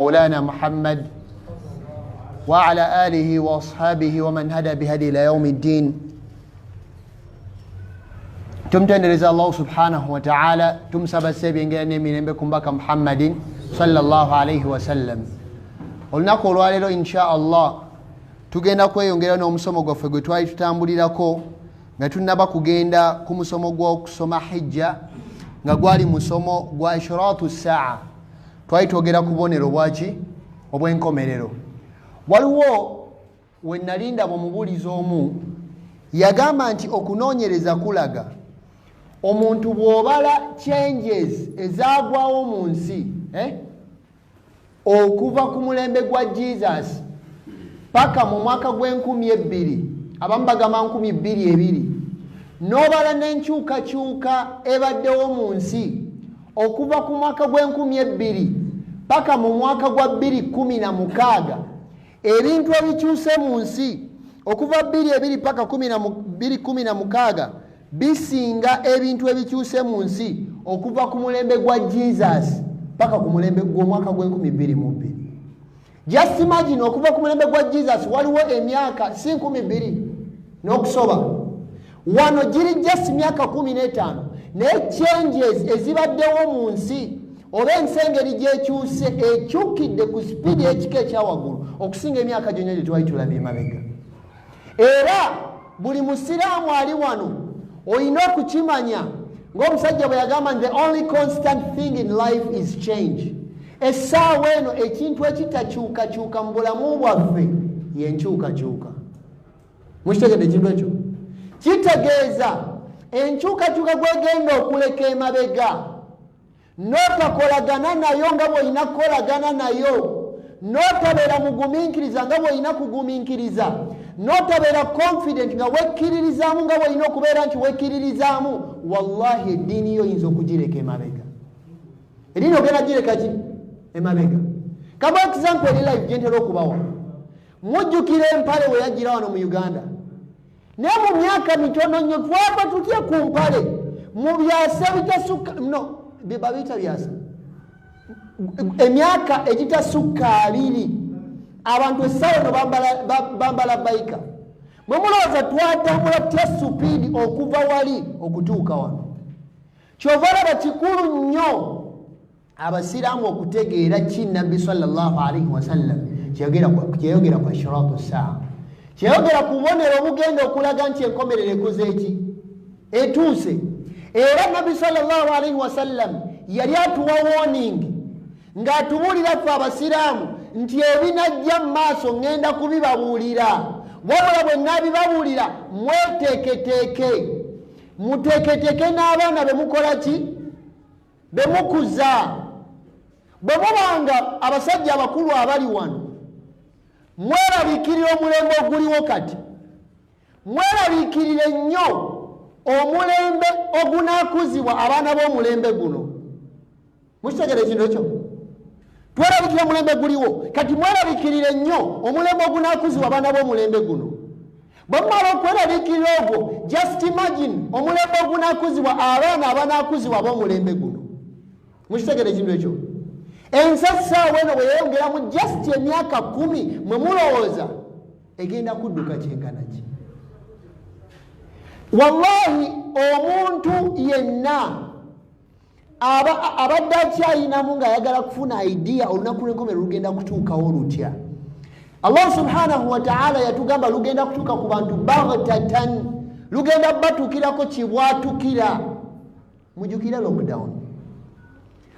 مولانا محمد وعلى آله وأصحابه ومن هدى بهدي إلى يوم الدين. tumtendereza Allah subhanahu wa ta'ala, tumsaba sebyengira n'emirembe ku mbaka Muhammadin sallallahu alayhi wa sallam. Olunaku olwaleero insha Allah tugenda kweyongera n'omusomo gwaffe gwe twali tutambulirako nga tunnaba kugenda ku musomo gw'okusoma hijja nga gwali musomo gwa ishratu saa. Twali twogera ku bubonero bwaki obw'enkomerero. Waliwo we nalinda bw'omubuulizi omu yagamba nti okunoonyereza kulaga omuntu bw'obala changes ezaagwawo mu nsi okuva ku mulembe gwa Jesus paka mu mwaka gw'2000 abamu bagamba 2022 n'obala n'enkyukakyuka ebaddewo mu nsi okuva ku mwaka gw'2000 paka mu mwaka gwa 2016 ebintu ebikyuse mu nsi okuva 2002 paka 2016 bisinga ebintu ebikyuse mu nsi okuva ku mulembe gwa Jesus paka ku mulembe gw'omwaka gw'2022. Just imagine okuva ku mulembe gwa Jesus waliwo emyaka si 2000 n'okusoba wano giri just myaka 15 naye changes ezibaddewo mu nsi oba ensengeri gyekyuse ekyukidde ku speed y'ekika ekyawaggulu okusinga emyaka gyonna gye twali tulabye emabega. Era buli musiraamu ali wano olina okukimanya ng'omusajja bwe yagamba the only constant thing in life is change. Essaawa eno ekintu ekitakyukakyuka mu bulamu bwaffe y'enkyukakyuka. Mukitegedde ekintu ekyo? Kitegeeza enkyukakyuka gwegenda okuleka emabega n'otakolagana nayo nga bw'olina kukolagana nayo, n'otabeera mugumiikiriza nga bw'olina kugumiikiriza, n'otabeera confident nga wekkiririzaamu nga bw'olina okubeera nti wekkiririzaamu, wallahi eddiini yo oyinza okugireka emabega. Eddiini ogenda gireka ki? Emabega. Kaba example eri life gye ntera okubawa. Mujjukira empale we yajjira wano mu Uganda. Naye mu myaka mitono nnyo twava tutya ku mpale mu byasa bitasukka no babiyita byasa emyaka egitasukka 2 abantu essaawa no bambala bayika. Mwe mulowooza twatambula tutya supiidi okuva wali okutuuka wano. Kyova olaba kikulu nnyo abasiraamu okutegeera ki Nabbi sallallahu alayhi wasallam kyeyogera ku ishratu saa, kyeyogera ku bubonero obugenda okulaga nti enkomerero ekoze eki etuuse. Era Nabbi sallallahu alayhi wasallam yali atuwa warning ng'atubuulira ffe abasiraamu nti ebinajja mu maaso ngenda kubibabuulira, wabula bwe nnabibabuulira mweteeketeeke, muteeketeeke n'abaana be mukola ki? Be mukuza. Bwe mubanga abasajja abakulu abali wano mwerabiikirira omulembe oguliwo kati, mwerabiikirire nnyo omulembe ogunaakuzibwa abaana b'omulembe guno. Mukitegere ekintu ekyo? Twerabikira omulembe guliwo kati mwerabiikirire nnyo omulembe ogunaakuzibwa abaana b'omulembe guno. Bwe mumala okwerabikirira ogwo, just imagine omulembe ogunaakuzibwa abaana abanaakuzibwa ab'omulembe guno. Mukitegere ekintu ekyo? Ensasaawa eno bwe yeyongeramu just emyaka 10 mwe mulowooza egenda kudduka kyenkana ki? Wallahi omuntu yenna abadde akyayinamu ng'ayagala kufuna idea olunaku lw'enkomerero lugenda kutuukawo lutya. Allah subhanahu wa ta'ala yatugamba lugenda kutuuka ku bantu baghtatan, lugenda batuukirako kibwatukira. Mujjukira lockdown.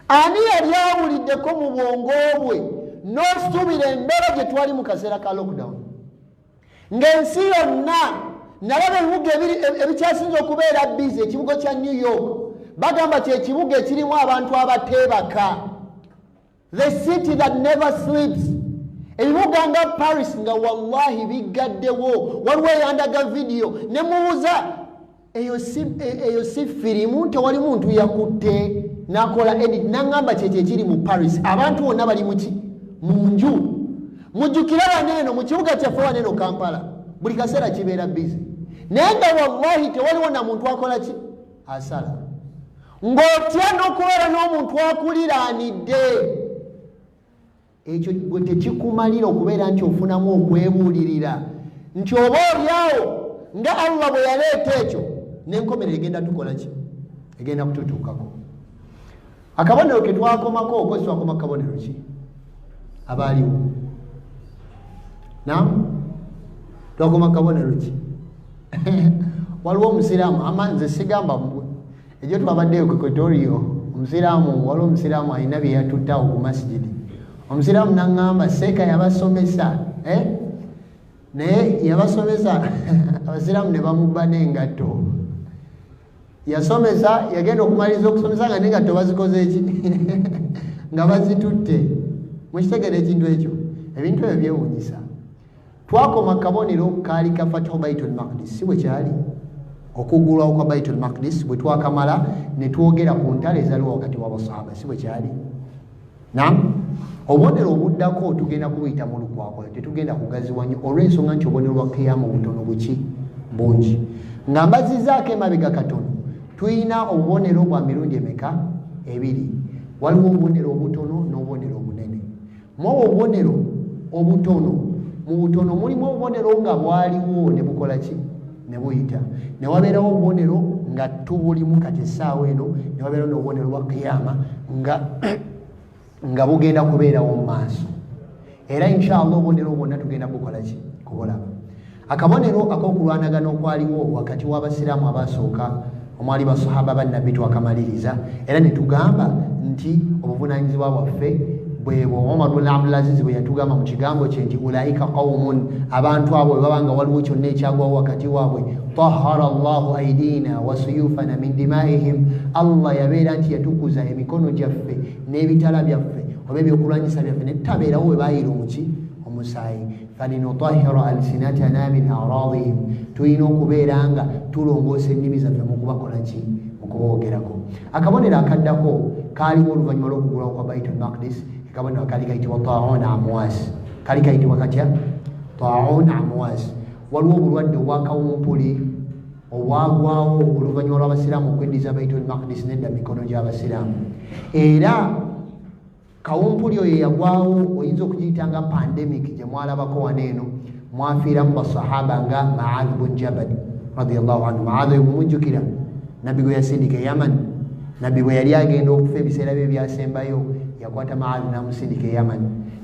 Ani yali awuliddeko mu bwongo bwe n'osubira embeera gye twali mu kaseera ka lockdown ng'ensi yonna nalaba ebibuga ebikyasinze okubeera busy. Ekibuga kya New York bagamba kyekibuga ekirimu abantu abateebaka, the city that never sleeps. Ebibuga nga Paris nga wallahi bigaddewo. Waliwo eyandaga video ne mubuuza eyo si firimu, tewali muntu yakutte n'akola edit n'aŋŋamba kyekiri mu Paris. Abantu bonna bali muki? Mu nju. Mujjukira waneeno mu kibuga kyaffe waneeno Kampala buli kaseera kibeera busy. Naye nga wallahi tewaliwo na muntu akola ki? Asala. Ng'otya n'okubeera n'omuntu akuliraanidde. ekyo gwe tekikumalira okubeera nti ofunamu okwebuulirira nti oba olyawo nga Allah bwe yaleeta ekyo n'enkomerero egenda tukola ki egenda kututuukako. Akabonero ke twakomako okozi twakoma kabonero ki abaaliwo nam twakoma kabonero ki waliwo omusiraamu ama nze sigamba mbwe ekyo twabaddeyo ku Equatoria omusiraamu waliwo omusiraamu alina bye yatuttawo ku masjidi omusiraamu naŋŋamba seeka yabasomesa naye yabasomesa abasiraamu ne bamubba n'engatto yasomesa yagenda okumaliriza okusomesa nga n'engatto bazikoze eki nga bazitutte mukitegere ekintu ekyo ebintu ebyo byewuunyisa. Twakoma kabonero kaali ka Fathu Baitul Maqdis si bwe kyali okuggulwawo kwa Baitul Maqdis bwe twakamala ne twogera ku ntalo ezaliwo wakati w'abasahaba si bwe kyali nam obubonero obuddako tugenda kubuyita mu lukwakwalo tetugenda kugaziwa nnyo olw'ensonga nti obubonero bwa kiyama obutono buki bungi nga mbazizaako emabega katono tuyina obubonero bwa mirundi emeka ebiri waliwo obubonero obutono n'obubonero obunene mwobwo obubonero obutono mu butono mulimu obubonero nga bwaliwo ne bukola ki ne buyita ne wabeerawo obubonero nga tubulimu kati essaawa eno ne wabeerawo n'obubonero bwa kiyama nga bugenda kubeerawo mu maaso era inshallah obubonero bwonna tugenda bukola ki kubulaba. Akabonero ak'okulwanagana okwaliwo wakati w'abasiraamu abasooka omwali basahaba bannabbi twakamaliriza era ne tugamba nti obuvunaanyizibwa bwaffe bwebwo Omar bin Abdul Aziz bwe yatugamba mu kigambo kye nti ulaika qaumun abantu abo bwe baba nga waliwo kyonna ekyagwawo wakati waabwe tahara Allahu aidina wa suyufana min dimaihim Allah yabeera nti yatukuza emikono gyaffe n'ebitala byaffe oba ebyokulwanyisa byaffe ne tutabeerawo bwe baayira omuki omusaayi falinutahira alsinatana min aradihim tulina okubeera nga tulongoosa ennimi zaffe mu kubakola ki mu kuboogerako. Akabonero akaddako kaaliwo oluvannyuma lw'okugulawo kwa Baitul Maqdis akabonero kaali kayitibwa Taun Amwas kaali kayitibwa katya Taun Amwas waliwo obulwadde obwakawumpuli obwagwawo oluvannyuma lw'abasiraamu okweddiza Baitul Maqdis nedda mikono gy'abasiraamu era kawumpuli oyo yagwawo oyinza okugiyita nga pandemic gye mwalabako wano eno mwafiiramu basahaba nga Maadh bun Jabal radiyallahu anhu. Maadh oyo mumujjukira nabbi gwe yasindika e Yaman nabbi bwe yali agenda okufa ebiseera bye byasembayo yakwata Maadh namusindika e Yaman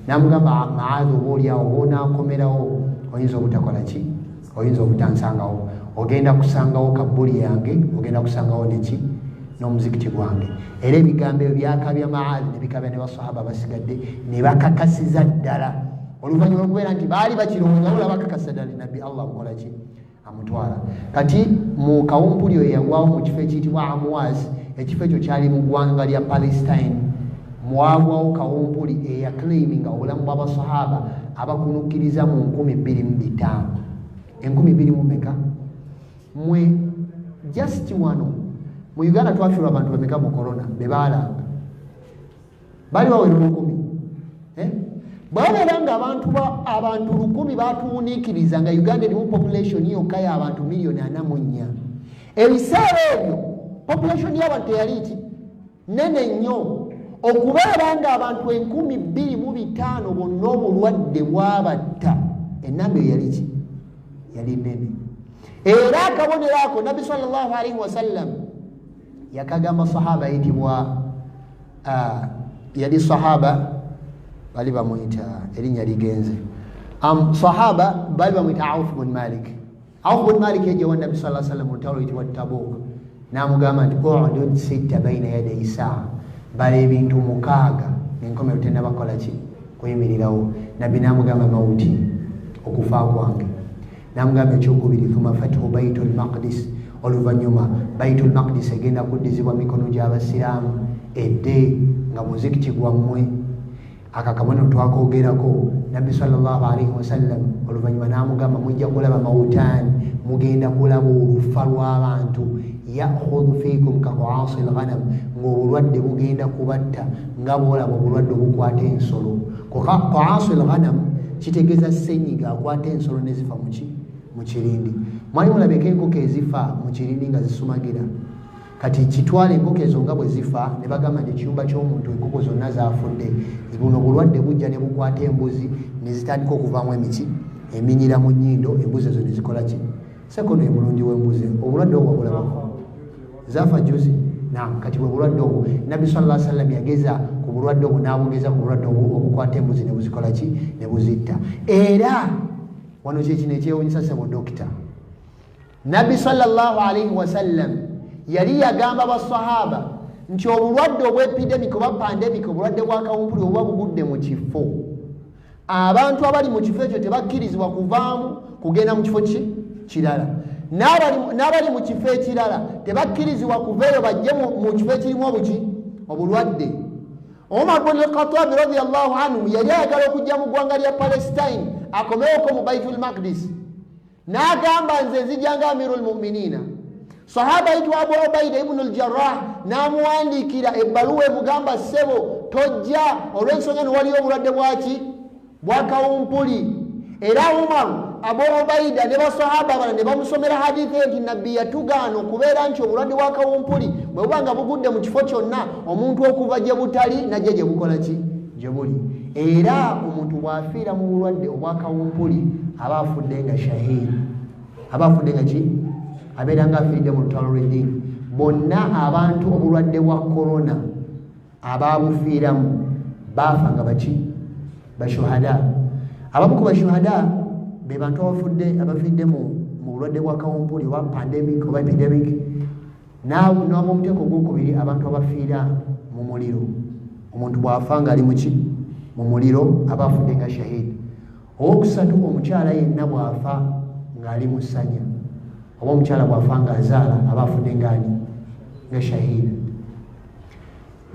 namugamba Maadh oba oliawo bonaakomerawo oyinza obutakola ki oyinza obutansangawo ogenda kusangawo kabbuli yange ogenda kusangawo neki n'omuzikiti gwange era ebigambo ebyo byakabya Maadh ne bikabya ne basahaba basigadde ne bakakasiza ddala oluvannyuma lwokubeera nti baali bakirowooza wabula bakakasa ddala nabbi Allah amukola ki amutwala. Kati mu kawumpuli oyo yagwawo mu kifo ekiyitibwa Amwas ekifo ekyo kyali mu ggwanga lya Palestine mwagwawo kawumpuli eyaclaiminga obulamu bw'abasahaba abakunukkiriza mu 2025 2000 meka mwe just wano mu Uganda twafiirwa abantu bameka mu corona be baalanga bali bawera 10 bwabeera nga abantu 1000 batuwuniikiriza nga Uganda erimu population yokka y'abantu 4,400,000 ebiseera ebyo population y'abantu teyali ki nene nnyo okubeera nga abantu 2,500 bonna obulwadde bwabatta ennamba eyo yali ki yali nene era akabonero ako nabbi sallallahu alaihi wasallam yakagamba sahaba yitibwa yali sahaba bali bamuyita erinnya ligenze sahaba bali bamuyita Auf bin Malik. Auf bin Malik yajjawa nabbi sallallahu alaihi wasallam mutalo yitibwa Tabuk namugamba nti qa'ud sitta baina yaday saa bali ebintu 6 n'enkomero tennabakola ki kuyimirirawo nabbi namugamba mawuti okufa kwange namugamba ekyokubiri thumma fathu Baitul Maqdis oluvannyuma Baitul Maqdis egenda kuddizibwa mikono gy'abasiraamu edde nga muzikiti gwammwe akakabonero twakogerako nabbi sallallahu alaihi wasallam oluvannyuma namugamba mujja kulaba mawutaani mugenda kulaba olufa lw'abantu yakhudhu fiikum ka qaasi lghanam ng'obulwadde bugenda kubatta nga bwolaba obulwadde obukwata ensolo qaasi lghanam kitegeeza senyiga akwata ensolo nezifa mu kirindi mwali mulabeko enkoko ezifa mu kirindi nga zisumagira kati kitwala enkoko ezo nga bwe zifa ne bagamba nti ekiyumba ky'omuntu enkoko zonna zaafudde buno bulwadde bujja ne bukwata embuzi ne zitandika okuvaamu eminyira mu nnyindo embuzi ezo ne zikola ki sekono emulungi w'embuzi obulwadde obwo wabulabako zaafa juzi kati bwe bulwadde obwo nabbi sallallahu alaihi wasallam yageza ku bulwadde obwo n'abugeza ku bulwadde obwo obukwata embuzi ne buzikola ki ne buzitta era wano kyekino ekyewunyisa sebo dokita nabbi sallallahu alaihi wasallam yali yagamba basahaba nti obulwadde obw'epidemic oba pandemic obulwadde bwa kawumpuli obuba bugudde mu kifo abantu abali mu kifo ekyo tebakkirizibwa kuvaamu kugenda mu kifo kirala n'abali mu kifo ekirala tebakkirizibwa kuveeyo bajje mu kifo ekirimu obulwadde Umar bin al-Khattab radiyallahu anhu yali ayagala okujja mu ggwanga lya Palestine akomewoko mu Baitul Maqdis n'agamba nze nzijanga amirul mu'minina sahaba ayitibwa Abu Ubaida ibn al-Jarrah n'amuwandiikira ebbaluwa emugamba ssebo tojja olw'ensonga ne waliyo obulwadde bwa kawumpuli era Umar Abu Ubaida ne basahaba abala ne bamusomera hadithi nti nabbi yatugaana okubeera nti obulwadde bwa kawumpuli bwe buba nga bugudde mu kifo kyonna omuntu okuva gye butali najje gye bukola ki gye buli era omuntu bw'afiira mu bulwadde obwa kawumpuli aba afudde nga shahidi aba afudde nga ki abeera nga afiiridde mu lutalo lw'eddiini bonna abantu obulwadde bwa korona abaabufiiramu baafa nga baki bashuhada abamu ku bashuhada be bantu abafiidde mu bulwadde bwa kawumpuli oba pandemic oba epidemic n'ab'omuteeko ogwokubiri abantu abafiira mu muliro omuntu bw'afa nga ali mu muliro aba afudde nga shahidi owokusatu omukyala yenna bw'afa ng'ali mu ssanya oba omukyala bw'afa ng'azaala aba afudde nga shahidi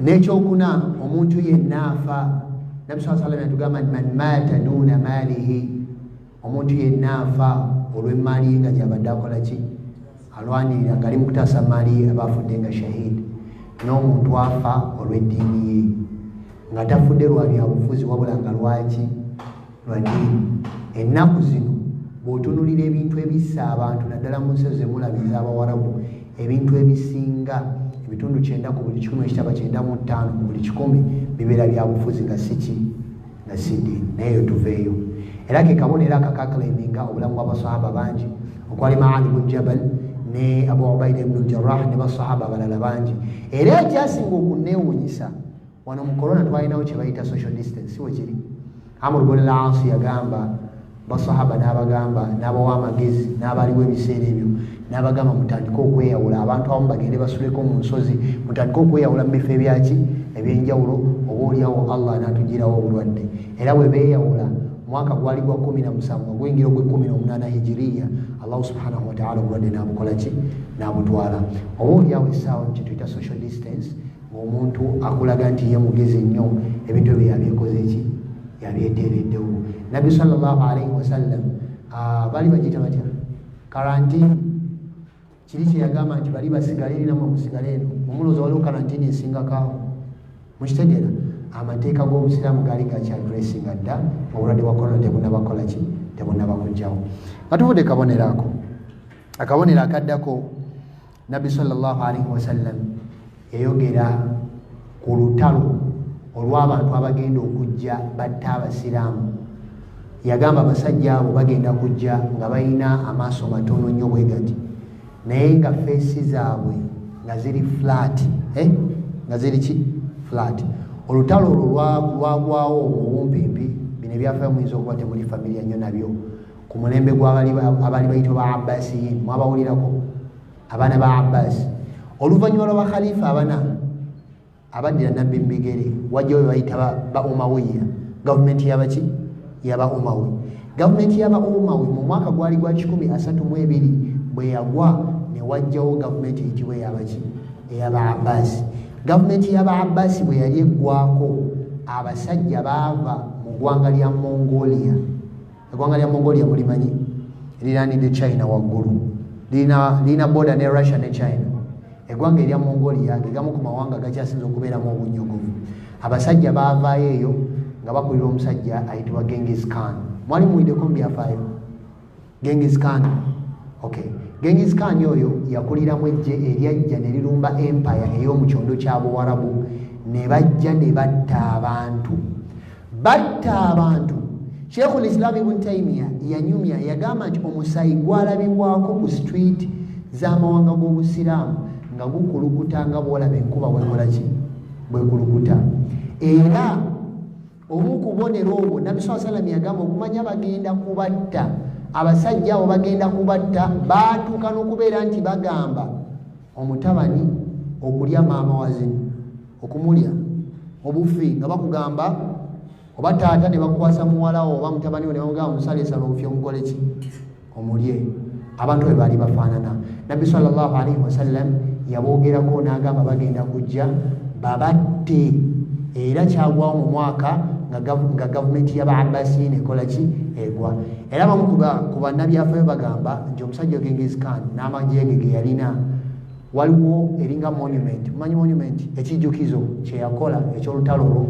n'ekyokuna omuntu yenna afa nabbi sallallahu alaihi wasallam yatugamba nti man maata duuna maalihi omuntu yenna afa olw'emaali ye nga gyabadde akola ki alwanirira ng'ali mu kutaasa maali ye aba afudde nga shahidi n'omuntu afa olw'eddiini ye nga tafudde lwa byabufuzi wabula nga lwaki lwa ddiini ennaku zino bw'otunulira ebintu ebissa abantu naddala mu nsi zemulabiza abawarabu ebintu ebisinga ebitundu 9 ku buli 100 ekitaba 95 ku buli 100 bibeera byabufuzi nga si ddiini naye tuveeyo era ke kabonero akakakaleminga obulamu bw'abasahaba bangi okwali Maali ibn Jabal ne Abu Ubaida ibn al-Jarrah ne basahaba abalala bangi era ekyasinga okunneewuunyisa wano mu korona twalinawo kye bayita social distance we kiri Amr ibn al-As yagamba basahaba n'abagamba n'abawa amagezi n'abaliwo ebiseera ebyo n'abagamba mutandike okweyawula abantu abamu bagende basuleko mu nsozi mutandike okweyawula mu bifo ebyenjawulo oba oliawo Allah n'atugirawo obulwadde era bwe beeyawula mwaka gwali gwa 17 gwingira gwe 18 hijiriya Allah subhanahu wa ta'ala obulwadde n'abukola ki n'abutwala oba oliawo essaawa mu kituyita social distance ng'omuntu akulaga nti ye mugezi nnyo ebintu ebyo yabyekoze ki yabyeteereddewo nabbi sallallahu alaihi wasallam bali bagita batya karantini kiri kyeyagamba nti bali basigale erinamwe musigale eno mumulooza waliwo karantini esingakaawo mukitegeera amateeka g'obusiraamu gaali gakyadressinga dda obulwadde bwa korona tebunabakola ki tebunabakujjawo nga tuvudde kabonero ako akabonero akaddako nabbi sallallahu alaihi wasallam yayogera ku lutalo olw'abantu abagenda okujja batta abasiraamu yagamba abasajja abo bagenda kujja nga balina amaaso matono nnyo bwe gati naye nga feesi zaabwe nga ziri flat nga ziri ki flat olutalo olwo lwagwawo obuwumpimpi bino ebyafaayo muyinza okuba temuli familia nnyo nabyo ku mulembe gw'abali bayitwa ba abbasiyin mwabawulirako abaana ba abbasi oluvannyuma lwa bakhalifa abana abaddira nabbi mbigere wajjawo bayita ba umawiya gavumenti yabaki yaba umawi gavumenti yaba umawi mu mwaka gwali gwa 132 bwe yagwa ne wajjawo gavumenti eyitibwa eyabaki eyaba abbasi gavumenti yaba abbasi bwe yali eggwako abasajja baava mu ggwanga lya mongolia eggwanga lya mongolia mulimanyi liraanidde china waggulu lirina border ne russia ne china eggwanga erya mongolia gegamu ku mawanga gakyasinza okubeeramu obunyogovu abasajja baavaayo eyo nga bakulira omusajja ayitibwa Genghis Khan mwali muwiddeko mu byafaayo Genghis Khan Okay. Genghis Khan oyo yakuliramu ejje eryajja ne lirumba empire ey'omu kyondo kya Buwarabu ne bajja ne batta abantu. Sheikhul Islam Ibn Taymiyyah yanyumya yagamba nti omusayi gwalabibwako ku street z'amawanga g'Obusiraamu nga gukulukuta nga bw'olaba enkuba bwekulukuta. Era omu ku bubonero obwo Nabbi sallallahu alayhi wa sallam yagamba okumanya bagenda kubatta, abasajja abo bagenda kubatta, baatuuka n'okubeera nti bagamba omutabani okulya maama wazini, okumulya obufi nga bakugamba oba taata ne bakwasa muwalawo oba mutabani we ne bamugamba musaleesala obufi omukole ki omulye. Abantu bwe baali bafaanana. Nabbi sallallahu alaihi wasallam yaboogerako n'agamba bagenda kujja babatte, era kyagwawo mu mwaka nga gavumenti y'Ababbasiyin ekola ki egwa. Era bamu ku bannabyafaayo bagamba nti omusajja Genghis Khan n'amagye ge ge yalina waliwo eringa monument, mumanyi monument ekijjukizo kye yakola eky'olutalo olwo,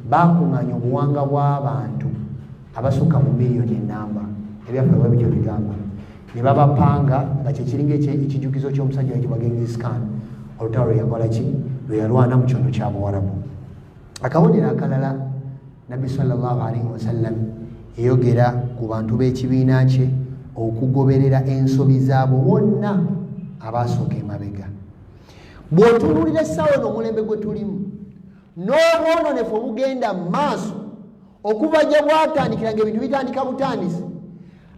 bakuŋŋanya obuwanga bw'abantu abasukka mu miliyoni ennamba, ebyafaayo bwe bityo bigamba, ne babapanga nga kyekiringa ekijjukizo ky'omusajja wayitibwa Genghis Khan, olutalo lwe yakola ki lwe yalwana mu kyondo kya Buwarabu. Akabonero akalala Nabbi sallallahu alaihi wasallam yayogera ku bantu b'ekibiina kye okugoberera ensobi zaabo bonna abaasooka emabega. Bw'otunuulira essaawa eno omulembe gwe tulimu n'obwononefu obugenda mu maaso okuva gye bwatandikira ng'ebintu bitandika butandisi,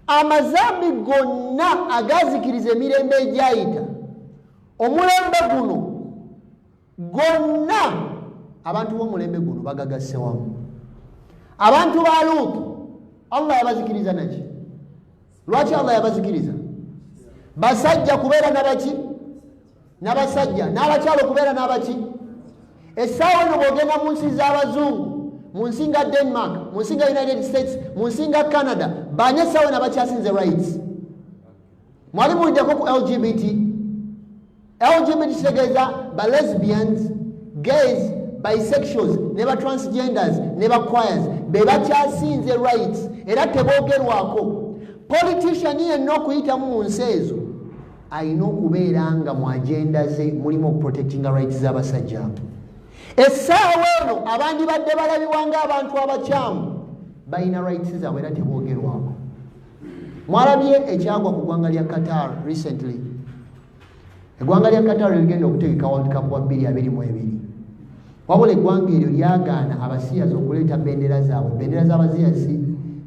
amazambi gonna agazikiriza emirembe egyayita, omulembe guno gonna abantu b'omulembe guno bagagasse wamu. Abantu ba Luutu Allah yabazikiriza naki? Lwaki Allah yabazikiriza? Basajja kubeera nabaki? N'abasajja, n'abakyalo kubeera n'abaki? Essaawa eno bw'ogenda mu nsi z'abazungu, mu nsi nga Denmark, mu nsi nga United States, mu nsi nga Canada, baanye essaawa eno abakyasinze rights. Mwali muliddeko ku LGBT. LGBT kitegeeza ba lesbians, gays, bisexuals, ne ba transgenders, ne ba queers, be bakyasinze rights era teboogerwako. Politician yenna okuyitamu mu nsi ezo alina okubeera nga mu agenda ze mulimu okuprotectinga rights z'abasajja. Essaawa eno abandibadde balabibwa ng'abantu abakyamu balina rights zaabwe era teboogerwako. Mwalabye ekyagwa ku ggwanga lya Qatar recently. Eggwanga lya Qatar ligenda okutegeka World Cup wa 2022. Wabula eggwanga eryo lyagaana abasiyazi okuleeta bendera zaabwe. Bendera z'abaziyazi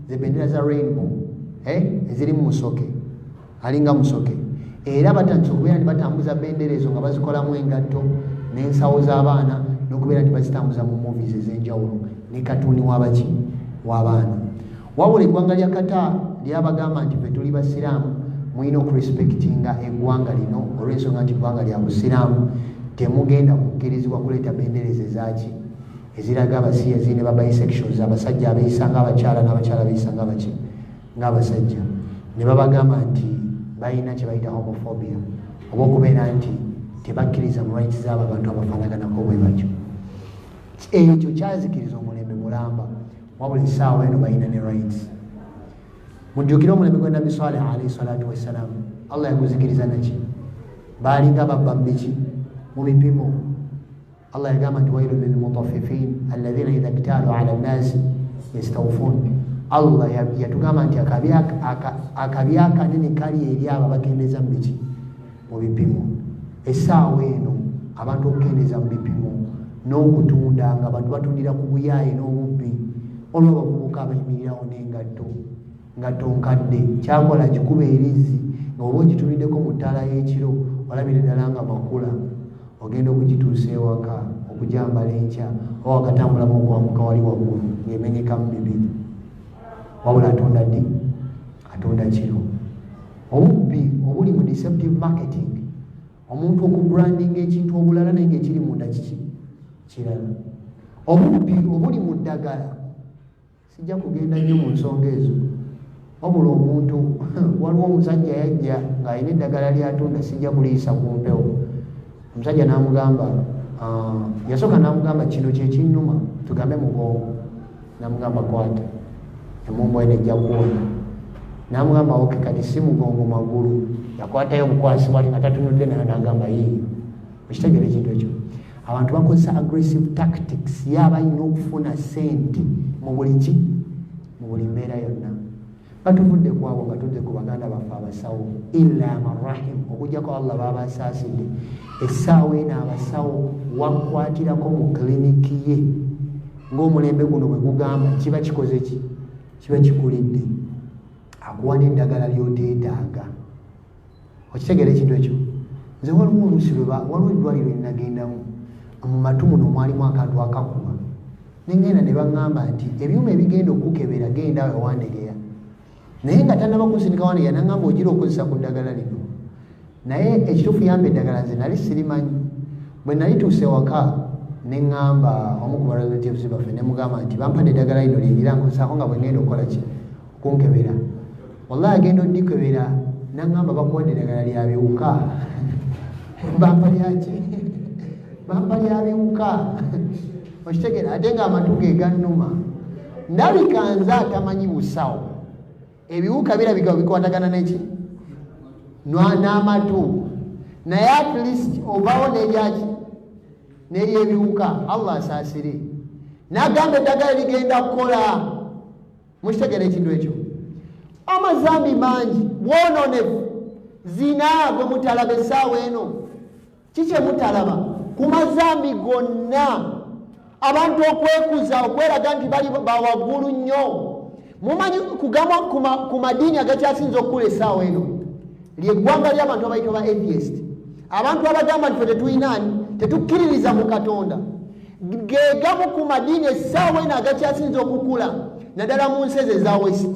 ze bendera za rainbow, eziri mu musoke, alinga musoke. Era batandise okubeera nti batambuza bendera ezo nga bazikolamu engatto n'ensawo z'abaana, n'okubeera nti bazitambuza mu movies ez'enjawulo ne katuuni w'abaki w'abaana. Wabula eggwanga lya Qatar lyabagamba nti ffe tuli basiraamu, mulina okurespectinga eggwanga lino olw'ensonga nti eggwanga lya busiraamu, temugenda kukkirizibwa kuleeta bendera ezo ezaki eziraga abasiyazi ne ba bisexuals, abasajja abeeyisa ng'abakyala n'abakyala abeeyisa ng'abasajja. Ne babagamba nti balina kye bayita homophobia, oba okubeera nti tebakkiriza mu rights z'abo abantu abafaanaganako bwe batyo. Ekyo kyazikiriza omulembe mulamba, wabula essaawa eno balina ne rights. Mujjukire omulembe gwa Nabbi Salih alayhi salatu wassalaam, Allah yaguzikiriza naki? Baalinga babba mu biki? Mu bipimo. Allah yagamba nti wailun lilmutaffifin alladhina idha iktalu ala nnasi yastawfun. Allah yatugamba nti akabi akanene kali eri abo abakendeza mu biki? Mu bipimo. Essaawa eno abantu okukendeza mu bipimo n'okutunda nga abantu batundira ku buyaaye n'obubbi, olwo abavubuka abayimirirawo n'engatto nkadde, kyakola gikuba erizzi nga oba ogitumiddeko mu ttaala y'ekiro olabira ddala nga makula, ogenda okugituusa ewaka okujambala enkya oba wakatambulamu okwamuka wali waggulu ng'emenyekamu bibiri. Wabula atunda ddi? Atunda kiro. Obubbi obuli mu deceptive marketing, omuntu okubrandinga ekintu obulala naye ng'ekiri munda kiki kirala. Obubbi obuli mu ddagala, sijja kugenda nnyo mu nsonga ezo, wabula omuntu waliwo omusajja yajja ng'alina eddagala lyatunda, sijja kuliisa ku mpewo. Omusajja n'amugamba, yasooka n'amugamba kino kyekinnuma tugambe mugongo, n'amugamba kwata emumbo eno ejja kuwona. namugamba oke kati si mugongo magulu yakwatayo obukwasi bwati nga tatunudde nayo nagamba yii okitegera ekintu ekyo abantu bakozesa aggressive tactics yaba alina okufuna sente mu buli mbeera yonna batuvudde ku abo nga tudde ku baganda baffe abasawo illa marrahim okujjako Allah babasaasidde essaawa eno abasawo wakwatirako mu kiliniki ye ng'omulembe guno bwe gugamba kiba kikoze ki kiba kikulidde akuwa n'eddagala lyoteetaaga okitegera ekintu ekyo nze waliwo oluusi waliwo eddwaliro lyenagendamu mu matu muno mwalimu akantu akakuba nengenda ne baŋŋamba nti ebyuma ebigenda okukebera genda awe wandegera naye nga tannaba kusindika wandegera naŋŋamba ogira okozesa ku ddagala lino naye ekituufu yamba eddagala nze nali sirimanyi bwe nali tuuse waka neŋŋamba omu ku barelatives baffe ne mugamba nti bampadde eddagala lino lyengira nkozesaako nga bwe ngenda okukola ki okunkebera wallahi agenda oddikebera naŋŋamba bakuwadde eddagala lya biwuka bampa lyaki bampa lya biwuka okitegera ate nga amatu ge gannuma ndabika nze atamanyi busawo ebiwuka birabika bikwatagana neki n'amatu naye at least obawo n'eryaki n'eryebiwuka Allah asaasire n'agamba eddagala ligenda kukola mukitegera ekintu ekyo amazambi mangi bwononefu zina gwe mutalaba essaawa eno kikye mutalaba ku mazambi gonna abantu okwekuza okweraga nti bali bawaggulu nnyo mumanyi kugamba ku madiini agakyasinza okukula essaawa eno lyeggwanga ly'abantu abayitwa ba atheist abantu abagamba nti fe tetuyinaani tetukkiririza mu katonda gegamu ku madiini essaawa eno agakyasinza okukula naddala mu nsi ezo eza west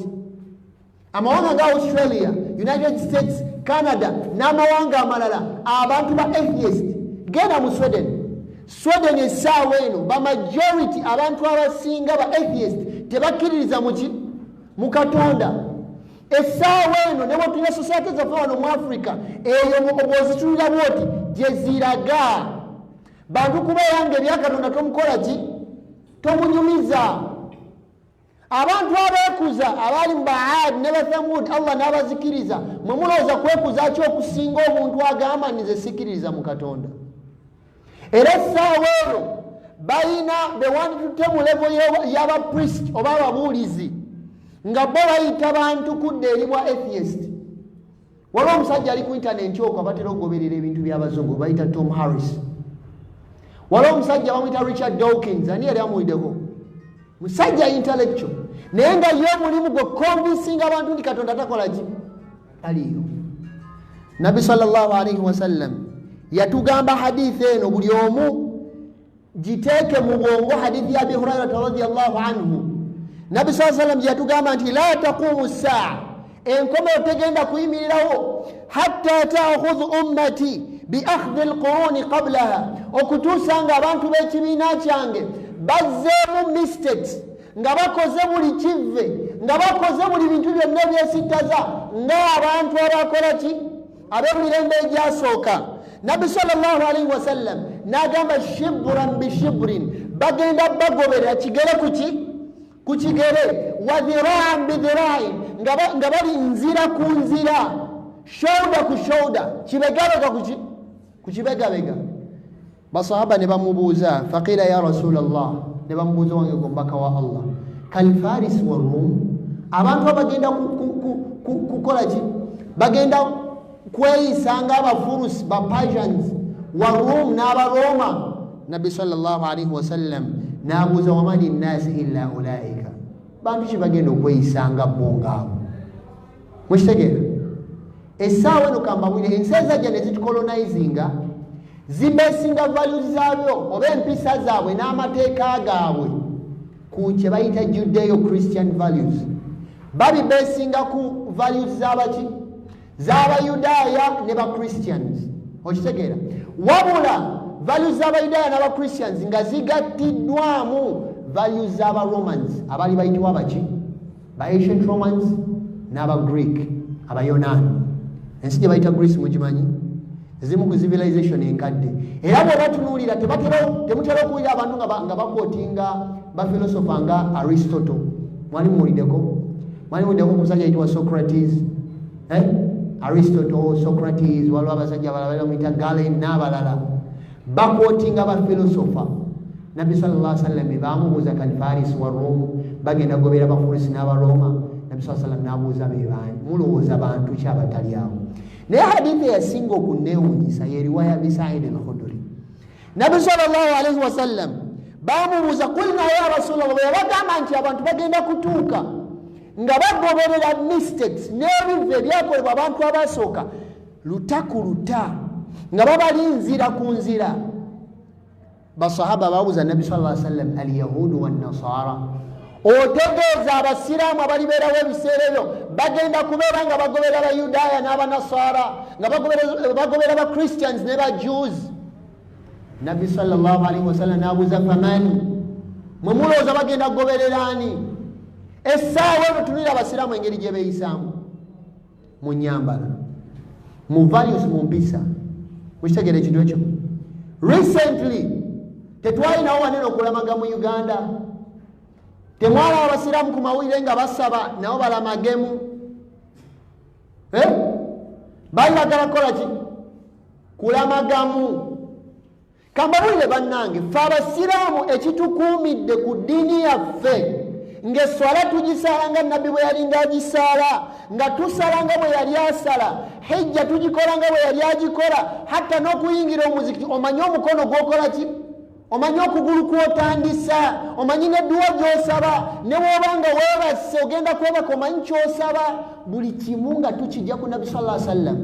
amawanga ga Australia, United States, Canada n'amawanga amalala abantu ba atheist genda mu Sweden essaawa eno ba majority abantu abasinga ba atheist tebakkiririza mu katonda essaawa eno ne bwetulina society zaffe wano mu Africa eyo bwozitulira bwoti gye ziraga bantu kubeeranga ebyakatonda tomukola ki tomunyumiza abantu abeekuza abali mu Baad ne Bathamud Allah n'abazikiriza mwe mulowooza kwekuza ki okusinga omuntu agamba nze sikiririza mu katonda era essaawa eno balina bewanditutte mu levo y'abapriest oba ababuulizi nga bo bayita bantu kudda eri bwa atheist waliwo omusajja ali ku intaneti okwo abatera okugoberera ebintu by'abazungu bayita Tom Harris waliwo omusajja bamuyita Richard Dawkins ani yali amuwiddeko musajja intellectual naye nga ye mulimu gwe convincing abantu nti katonda takola ki aliyo Nabi sallallahu alaihi wasallam yatugamba hadithi eno buli omu giteeke mu bwongo hadithi ya Abi Hurairata radiyallahu anhu Nabi sallallahu alaihi wasallam yatugamba nti la taqumu saa enkomero tegenda kuyimirirawo hatta ta'khudhu ummati biakhdhi alquruni qablaha okutuusa nga abantu b'ekibiina kyange bazzeemu mistakes nga bakoze buli kivve nga bakoze buli bintu byonna ebyesittaza ng'abantu abakola ki ab'emirembe egyasooka Nabi sallallahu alaihi wasallam n'agamba shibran bishibrin bagenda bagoberera kigere ku kigere wa dhiraan bidhiraain nga bali nzira ku nzira shoulder ku shoulder kibegabega ku kibegabega basahaba ne bamubuuza faqila ya rasulallah ne bamubuuza wange gombaka wa Allah kalfaris wa rum abantu abagenda kukola ki bagenda kweyisanga abafurus ba Persians wa rum n'abaroma Nabi sallallahu alaihi wasallam n'abuuza wamani nnasi illa ulaika bantu ki bagenda okweyisanga bongaabo mukitegeera essaawa eno kambabwire ensi ezajja ne zitukolonizinga zibesinga values zaabyo oba empisa zaabwe n'amateeka gaabwe ku kye bayita Judeo Christian values babibesinga ku values z'abaki z'abayudaaya ne ba-Christians okitegeera wabula values z'abayudaaya n'aba-Christians nga zigattiddwamu values z'aba-Romans abali bayitibwa abaki ba ancient Romans n'aba-Greek abayonaani ensi gye bayita Greece mugimanyi ezimu ku civilization enkadde era bwe batunuulira temutera okuwulira abantu nga bakwotinga bafilosofa nga Aristotle mwali muwuliddeko mwalimuddeko ku musajja ayitibwa Socrates, Aristotle, Socrates, waliwo abasajja abalala bamuyita Galen n'abalala bakwotinga ba philosopher. Nabbi sallallahu alaihi wasallam bamubuuza kati Faris wa Rome bagenda gobera Bafurisi n'Abaroma. Nabbi sallallahu alaihi wasallam n'abuuza be bani, mulowooza bantu ki abatali awo? Naye hadithi eyasinga okunneewuunyisa ye riwaya ya Abi Sa'id al-Khudri. Nabbi sallallahu alaihi wasallam bamubuuza, qulna ya Rasulullah, yabagamba nti abantu bagenda kutuuka nga bagoberera mistakes n'ebivu ebyakolebwa abantu abasooka luta ku luta nga babalinzira ku nzira. Basahaba babuuza Nabbi sallallahu alaihi wasallam, al-yahudu wan-nasara, otegeeza abasiraamu abalibeerawo ebiseera ebyo bagenda kubeera nga bagobera abayudaaya n'abanasara, nga bagobera ba Christians ne ba Jews. Nabbi sallallahu alaihi wasallam n'abuuza, famani, mwe mulowooza bagenda kugoberera ani? Essaawa ebitunira abasiraamu engeri gye beeyisaamu mu nnyambala, mu values, mu mpisa. Mukitegere ekintu ekyo? Recently tetwalinawo wanene okulamaga mu Uganda. Temwalaba abasiraamu ku mawulire nga basaba nabo balamagemu. Bayagala kukola ki? Kulamagamu. Kambabulire bannange, ffe abasiraamu ekitukuumidde ku ddiini yaffe ng'esswala tugisala nga Nabbi bwe yali ng'agisaala, nga tusala nga bwe yali asala, hijja tugikola nga bwe yali agikola, hatta n'okuyingira omuzikiti omanyi omukono gw'okola ki? Omanyi okugulu kw'otandisa, omanyi n'edduwa gy'osaba, ne bw'oba nga weebase ogenda kwebaka omanyi ky'osaba. Buli kimu nga tukijja ku Nabbi sallallahu alaihi wasallam,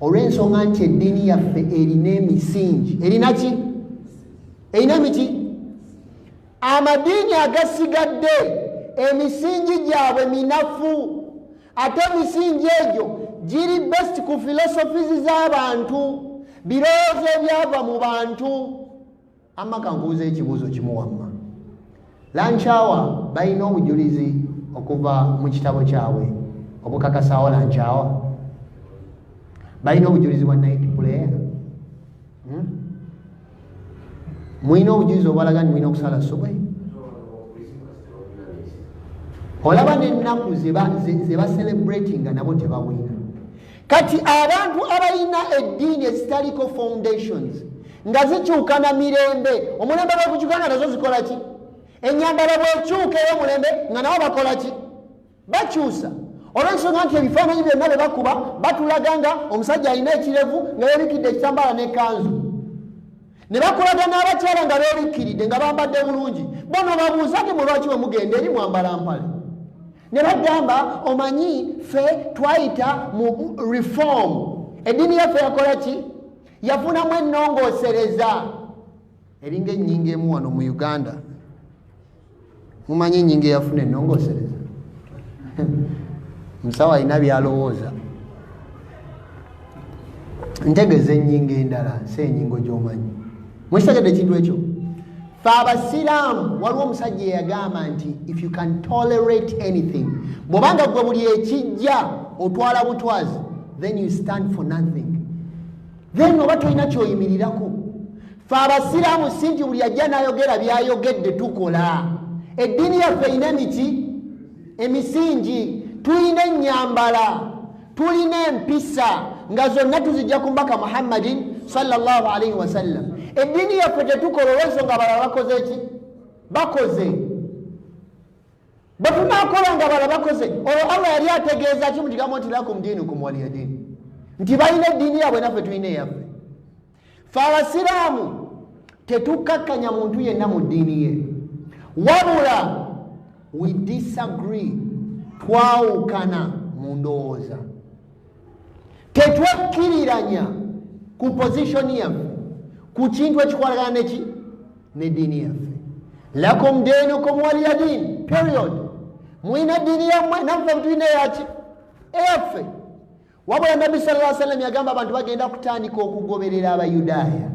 olw'ensonga nti eddiini yaffe erina emisingi. Erina ki? Erina emiti? Amadiini agasigadde emisingi gyabwe minafu, ate emisingi egyo giri best ku philosophies z'abantu, birowoozo ebyava mu bantu. Amma kankubuuza ekibuuzo kimu wamma. Lanchawa balina obujulizi okuva mu kitabo kyabwe obukakasaawo Lanchawa? Balina obujulizi bwa night prayer? Mwina obujulizi obwalaga nti mwina okusala subuhi? Olaba n'ennaku ze baselebratinga nabo tebawina. Kati abantu abalina eddiini ezitaliko foundations nga zikyukana mirembe, omulembe bwekukyukanga nazo zikola ki? Ennyambala bwekyuka ey'omulembe nga nabo bakola ki? Bakyusa. Olw'ensonga nti ebifaananyi byonna bye bakuba batulaga nga omusajja alina ekirevu nga yeebikidde ekitambaala n'ekkanzu, ne bakulaga n'abakyala nga beebikkiridde nga bambadde bulungi. Bono babuuza nti mulwaki we mugenda eri mwambala mpale? Ne bagamba, omanyi ffe twayita mu reform, eddiini yaffe yakola ki? Yafunamu ennongoosereza. Eringa ennyingo emu wano mu Uganda, mumanyi ennyingo eyafuna ennongoosereza? Musawo alina byalowooza. Ntegeeza ennyingo endala si ennyingo gy'omanyi. Mukitegedde ekintu ekyo? Ffe abasiraamu waliwo omusajja eyagamba nti if you can tolerate anything, bw'obanga gwe buli ekijja otwala butwazi, then you stand for nothing. Then oba tolina kyoyimirirako. Ffe abasiraamu si nti buli ajja n'ayogera byayogedde tukola. Eddiini yaffe erina emiti, emisingi, tulina ennyambala, tulina empisa nga zonna tuzijja ku mbaka Muhammadin sallallahu alaihi wasallam. Eddiini yaffe tetukola olw'ensonga abalala bakoze ki? Bakoze. Bwe tunaakola nga abalala bakoze, olwo Allah yali ategeeza ki mu kigambo nti lakum diinukum waliya diin? Nti balina eddiini yaabwe naffe tulina eyaffe. Ffe abasiraamu tetukkakkanya muntu yenna mu ddiini ye, wabula we disagree, twawukana mu ndowooza. Tetwekkiriranya ku position yaffe, ku kintu ekikwalagana neki n'eddiini yaffe. Lakum diinukum waliya diin, period. Mwina eddiini yammwe, naffe tulina eyaki? Eyaffe. Wabula Nabbi sallallahu alaihi wasallam yagamba abantu bagenda kutandika okugoberera abayudaaya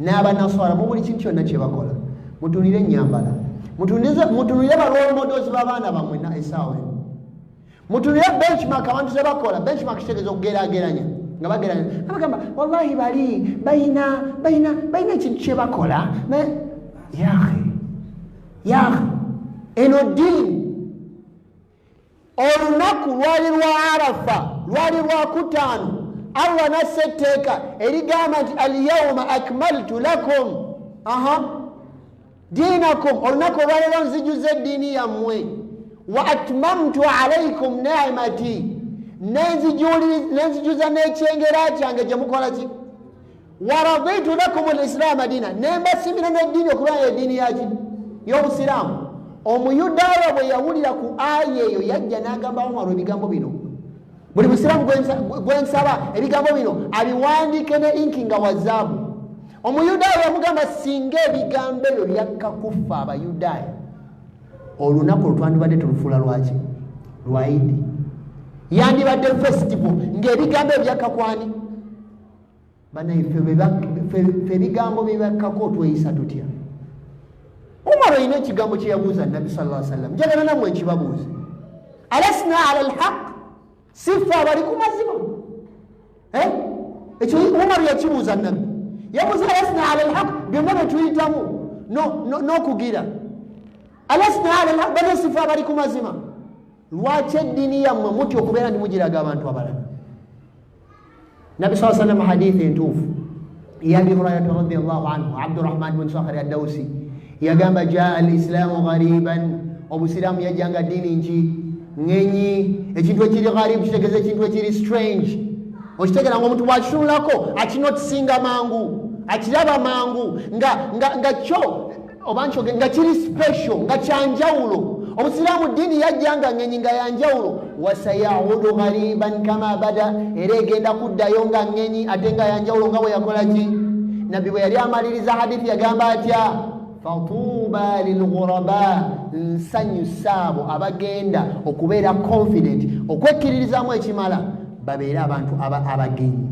n'abanaswara mu buli kintu kyonna kye bakola. Mutunire ennyambala, mutunire ba-role models b'abaana bammwe na essaawa eno, mutunire benchmark abantu ze bakola. Benchmark kitegeeza okugeraageranya, nga bageranya abagamba wallahi bali balina ekintu kye bakola. Yahe eno ddiini olunaku lwali lwa Arafa lwali lwa kutaano Allah nasse etteeka erigamba nti alyawma akmaltu lakum dinakum olunaku olwaliro nzijuza eddiini yammwe wa atmamtu alaykum ni'mati nenzijuza n'ekyengera kyange gye mukola ki wa raditu lakum al-islaama diina nembasimira n'eddiini okuba eddiini yaki y'obusiraamu. Omuyudaaya bwe yawulira ku aya eyo yajja n'agamba Umar ebigambo bino, buli musiraamu gwensaba ebigambo bino abiwandiike ne inki nga wazaabu. Omuyudaaya yamugamba singa ebigambo ebyo byakkakufa Abayudaaya olunaku olutwandibadde tulufuula lwaki lwa Idi, yandibadde festival ng'ebigambo ebyo byakkakwani. Bannayfe ebigambo byebakkako tweyisa tutya? Umar alina ekigambo kye yabuuza Nabbi sallallahu alaihi wasallam, njagala nammwe ekibabuuza, alasna ala alhaq, sifa abali ku mazima? Ekyo Umar yakibuuza Nabbi, yabuuza alasna ala alhaq, byonna bye tuyitamu n'okugira, alasna ala alhaq, bano sifa abali ku mazima? Lwaki eddiini yammwe mutya okubeera ndi mugiraga abantu abalala? Nabbi sallallahu alaihi wasallam hadithi entuufu ya Abi Hurairah radiyallahu anhu, Abdurrahman bin Sakhar ad-Dawsi yagamba jaa al-islamu ghariban, obusiraamu yajjanga ddiini nki ngenyi. Ekintu ekiri gharib kitegeeza ekintu ekiri strange, okitegera ng'omuntu bw'akitunulako akinotisinga mangu, akiraba mangu nga kyo oba nkyoge nga kiri special, nga kyanjawulo. Obusiraamu ddiini yajjanga ngenyi nga yanjawulo. Wasayaudu ghariban kama bada, era egenda kuddayo nga ngenyi ate nga yanjawulo nga bwe yakola ki. Nabbi bwe yali amaliriza hadithi yagamba atya, fatuba lilghuraba, nsanyusa abo abagenda okubeera confident, okwekkiririzaamu ekimala, babeere abantu abagenyi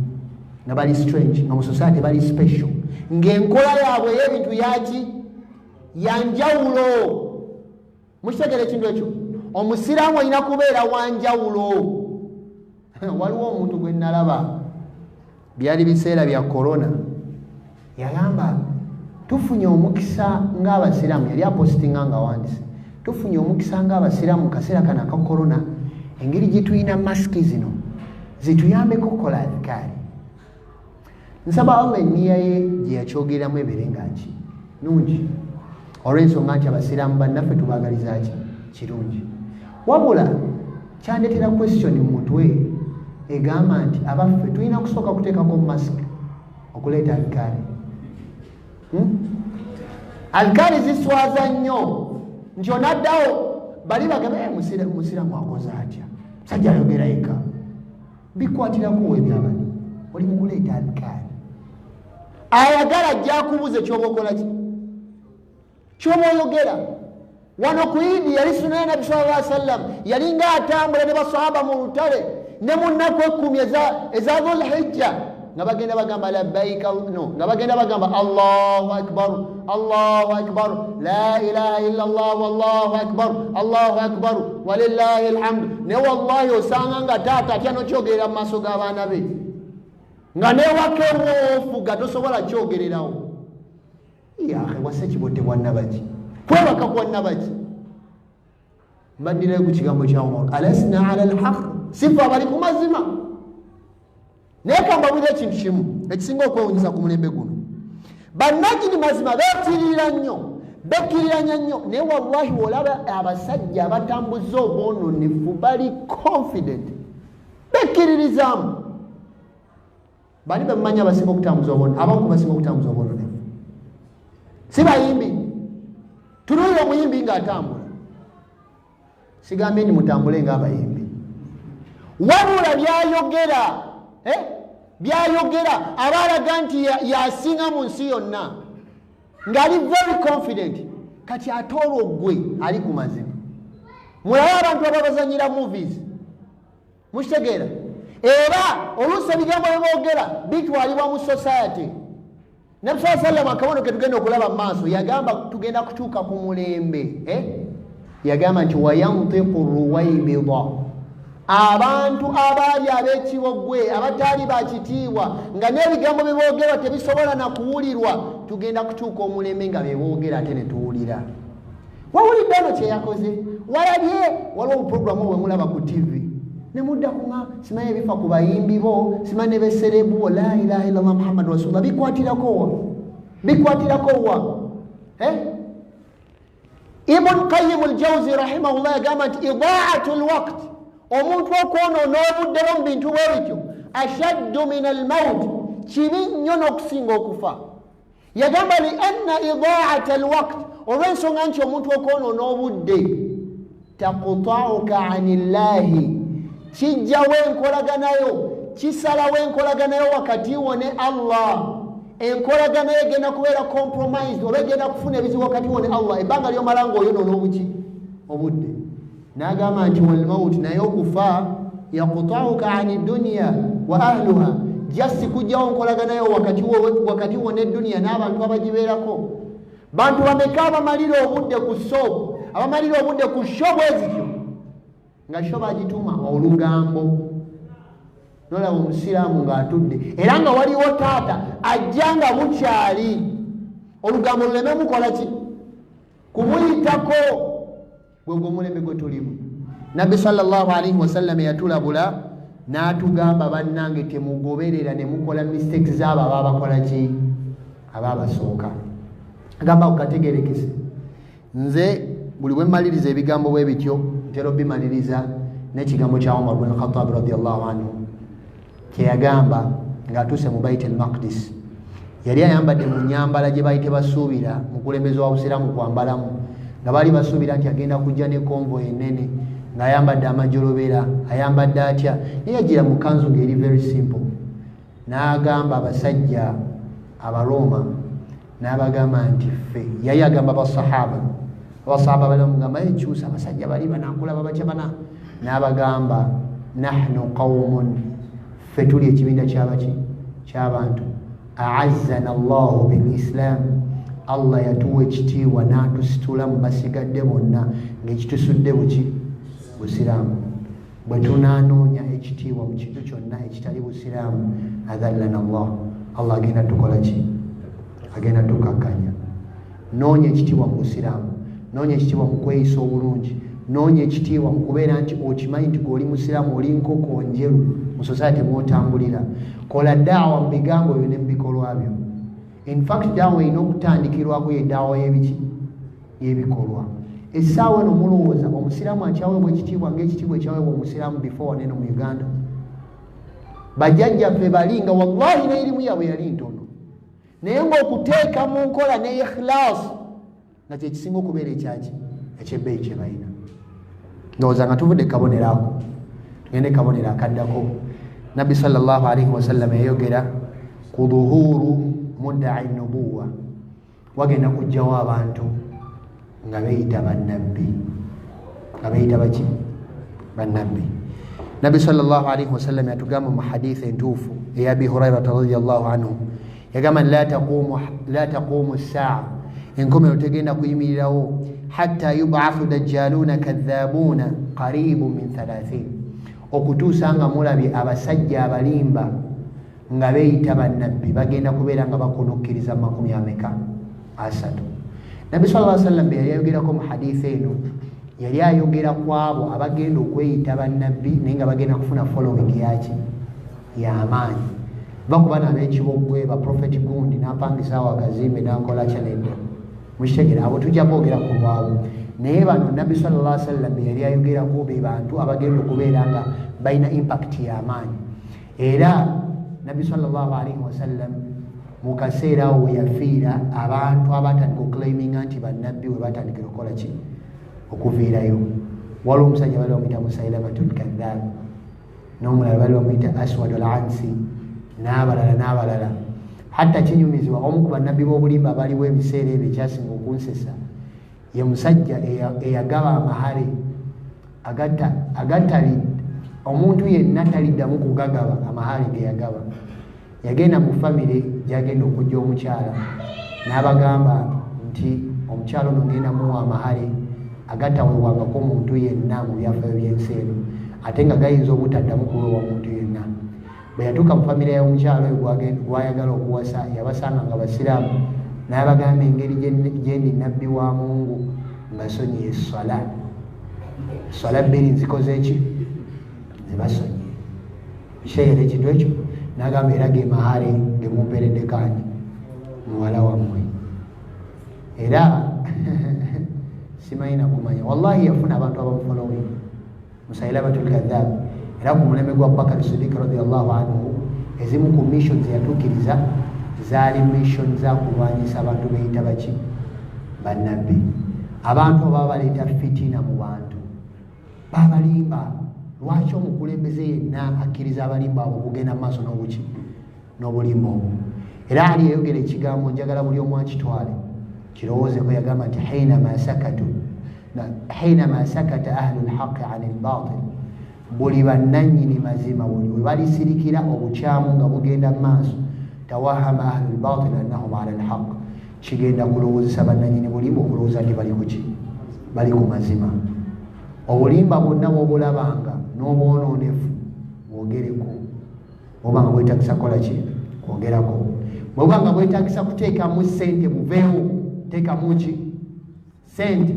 nga bali strange, nga mu society bali special, ng'enkola yaabwe ey'ebintu yaki yanjawulo. Mukitegere ekintu ekyo, omusiraamu olina kubeera wanjawulo. Waliwo omuntu gwe nalaba, byali biseera bya korona, yagamba tufunye omukisa ng'abasiraamu, yali apostinga nga wandise, tufunye omukisa ng'abasiraamu mu kaseera kano aka korona, engeri gye tulina masiki zino zituyambeko okukola adhikaari. Nsaba Allah enniya ye gye yakyogeramu ebeere nga ki nungi, olw'ensonga nti abasiraamu bannaffe tubaagaliza ki kirungi. Wabula kyandetera question mu mutwe egamba nti abaffe tulina kusooka kuteekako masiki okuleeta adhikaari. Adhikaari ziswaza nnyo nti onaddawo bali bagambe musiraamu akoze atya, sajja ayogera yekka, bikwatirako webyabali oli mukuleeta adhikaari. Ayagala ajja akubuze kyoba okola ki, kyoba oyogera. Wano ku Idi yali sunna ya Nabbi sallallahu alaihi wasallam, yali nga atambula ne basahaba mu lutale ne mu nnaku 10 eza Dhul-Hijja nga bagenda bagamba labbaika nga bagenda bagamba Allahu akbar, Allahu akbar, la ilaha illa Allah, wallahu akbar, Allahu akbar, walillahi alhamd. Ne wallahi osanga nga taata atya n'okyogerera mu maaso g'abaana be, nga newakewofu ga tosobola kyogererawo. Yahe wase kibote bwannabaki, kwebaka kwannabaki. Mbaddirayo ku kigambo kya Umar, alasna ala alhaq, sifa abali ku mazima. Naye kambabuuza ekintu kimu ekisinga okwewunyisa ku mulembe guno, bannagini mazima bekkirira nnyo, naye wallahi olaba abasajja abatambuza obwononefu bali confident, bekkiririzaamu. Bani bemanya basinga okutambuza obwononefu, abamu basinga okutambuza obwononefu si bayimbi. Tunuulira omuyimbi ng'atambula, sigambye ni mutambule ng'abayimbi, wabula byayogera abaalaga nti yasinga mu nsi yonna, ng'ali very confident. Kati ate olwo gwe ali ku mazima. Mulaba abantu ababazanyira movies, mukitegeera, era oluusi ebigambo byeboogera bitwalibwa mu society. Nabbi sallallahu alaihi wasallam akabono ke tugenda okulaba mu maaso yagamba tugenda kutuuka ku mulembe, yagamba nti wayantiqu ruwaybida, abantu abaali ab'ekiwogwe abataali bakitiibwa nga n'ebigambo biboogerwa tebisobola na kuwulirwa, tugenda kutuuka omulembe nga beboogera ate ne tuwulira. wawulidde ono kye yakoze walabye waliwo obuprogramu bwe mulaba ku tv ne mudda kunga simanyi ebifa ku bayimbi bo simanyi ne beserebu bo la ilaha illallah muhammadu rasulullah bikwatirako wa Ibn Qayyim al-Jawzi rahimahullah yagamba nti idaatu lwaqt omuntu okwonoona obudde mu bintu bwe bityo ashaddu min almaut kibi nnyo n'okusinga okufa yagamba li anna idaata alwaqt olw'ensonga nti omuntu okwonoona obudde taqta'uka ani llahi kijjawo enkolaganayo kisalawo enkolaganayo wakati wo ne Allah enkolagana egenda kubeera compromised oba egenda kufuna ebizibu wakati wo ne Allah ebbanga lyomala ng'oyonoona obudde n'agamba nti walmaut naye okufa yaqta'uka ani dunya wa ahluha just kujjawo nkolaganayo wakati wo ne dunya n'abantu abagibeerako bantu bameka abamalira obudde ku soobu abamalira obudde ku shobu ezityo nga sho bagituuma olugambo nolaba omusiraamu ng'atudde era nga waliwo taata ajja nga bukyali olugambo luleme mukola ki kumuyitako gwegwo omulembe gwe tulimu nabbi sallallahu alaihi wasallam yatulabula n'atugamba bannange temugoberera ne mukola mistakes z'abo ababakola ki ababasooka agamba kukategerekese nze buli bwe mmaliriza ebigambo bwe bityo ntera bimaliriza n'ekigambo kya Umar bin Khattab radiyallahu anhu kyeyagamba ng'atuuse mu Bait al-Maqdis yali ayambadde mu nyambala gye baali tebasuubira mu kulembeza wa busiraamu kwambalamu nga baali basuubira nti agenda kujja ne konvo enene ng'ayambadde amajolobera ayambadde atya naye yagira mu kanzu ng'eri very simple n'agamba abasajja abaroma n'abagamba nti ffe yali agamba abasahaba bali bamugamba ekyusa abasajja bali banankulaba batya bana n'abagamba nahnu qaumun ffe tuli ekibinda ky'abantu a'azzana allahu bilislam Allah yatuwa ekitiibwa n'atusitula mu basigadde bonna ng'ekitusudde busiraamu bwe tunaanoonya ekitiibwa mu kintu kyonna ekitali busiraamu adhallana Allah agenda tukola ki agenda tukakkanya noonya ekitiibwa mu busiraamu noonya ekitiibwa mu kweyisa obulungi noonya ekitiibwa mu kubeera nti okimanyi nti gw'oli musiraamu oli nkoko njeru mu society mwotambulira kola daawa mu bigambo byo ne mu bikolwa byo in fact daawa erina okutandikirwako yedaawa y'ebikolwa essaawa eno mulowooza omusiraamu akyaweebwa ekitiibwa ng'ekitiibwa ekyaweebwa omusiraamu before waneno mu Uganda bajjajjaffe bali nga wallahi n'erimu yabwe yali ntono naye ng'okuteeka mu nkola ne ikhlas nga kyekisinga okubeera ekyebbeeyi kye balina ndowooza nga tuvudde kabonero ako tugende kabonero akaddako nabbi sallallahu alaihi wasallam yayogera ku dhuhuru mudda'i nubuwa wagenda kujjawo abantu nga beeyita bannabbi nga beeyita baki bannabbi nabbi sallallahu alaihi wasallam yatugamba mu hadithi entuufu eya abi hurairata radiyallahu anhu yagamba la taqumu saa enkomero tegenda kuyimirirawo hatta yub'athu dajjaluna kadhabuna qaribu min 30 okutuusa nga mulabye abasajja abalimba nga beeyita bannabbi bagenda kubeera nga bakonokkiriza 30 nabbi sallallahu alaihi wasallam yali ayogerako mu hadithi eno yali ayogera ku abo abagenda okweyita bannabbi naye nga bagenda kufuna following yaki y'amaanyi bakuba n'ab'ekibogwe baprofeti gundi n'apangisaawo akazimbe n'ankola kyanedda mukitegera abo tujja kwogera ku lwabo naye bano nabbi sallallahu alaihi wasallam yali ayogerako be bantu abagenda okubeera nga balina impact y'amaanyi era nabbi sallallahu alaihi wasallam mu kaseera awo we yafiira abantu abatandika okuclaiminga nti bannabbi we batandikira okukola ki okuviirayo waliwo omusajja bali bamuyita musailamatul kadhab n'omulala bali bamuyita aswad al ansi n'abalala hatta kinyumizibwa omu ku bannabbi b'obulimba abaliwo ebiseera ebyo ekyasinga okunsesa ye musajja eyagaba amahale agatali omuntu yenna taliddamu kugagaba amahale ge yagaba yagenda mu famire gyagenda okujja omukyala n'abagamba nti omukyala ono ngenda muwa amahale agatawebwangako omuntu yenna mu byafaayo by'ensi eno ate nga gayinza obutaddamu kuweebwa muntu yenna bwe yatuuka mu famire y'omukyala oyo gwayagala okuwasa yabasanga nga basiraamu n'abagamba engeri gyendi nabbi wa Mungu mbasonyiye swala bbiri nzikoze eki zibasonyiye sheere ekintu ekyo nagamba era ge mahale gemumperedde kani muwala wammwe era simanyi nakumanya wallahi yafuna abantu abamufolowing Musailabatul Kadhab era ku mulembe gwa Abubakar Siddiq radiyallahu anhu ezimu ku mission zeyatuukiriza zaali mission za kulwanyisa abantu beyita baki bannabbi abantu ababa baleeta fitina mu bantu babalimba lwaki omukulembeze yenna akkiriza abalimba abo okugenda mu maaso n'obuki n'obulimba obwo era ali yayogera ekigambo njagala buli omu akitwale kirowoozeko yagamba nti hainama sakata ahlu lhaqi ani lbatil buli bannanyini mazima buli we balisirikira obukyamu nga bugenda mu maaso tawahama ahlu lbatil annahum ala lhaq kigenda kulowoozesa bannanyini bulimba okulowooza nti bali kuki bali ku mazima obulimba bwonna bwobulabanga n'obwonoonefu bwogereko bwobanga bwetagisa kolaki kwogerako bwobanga bwetagisa kuteekamu sente buveewo teekamu ki sente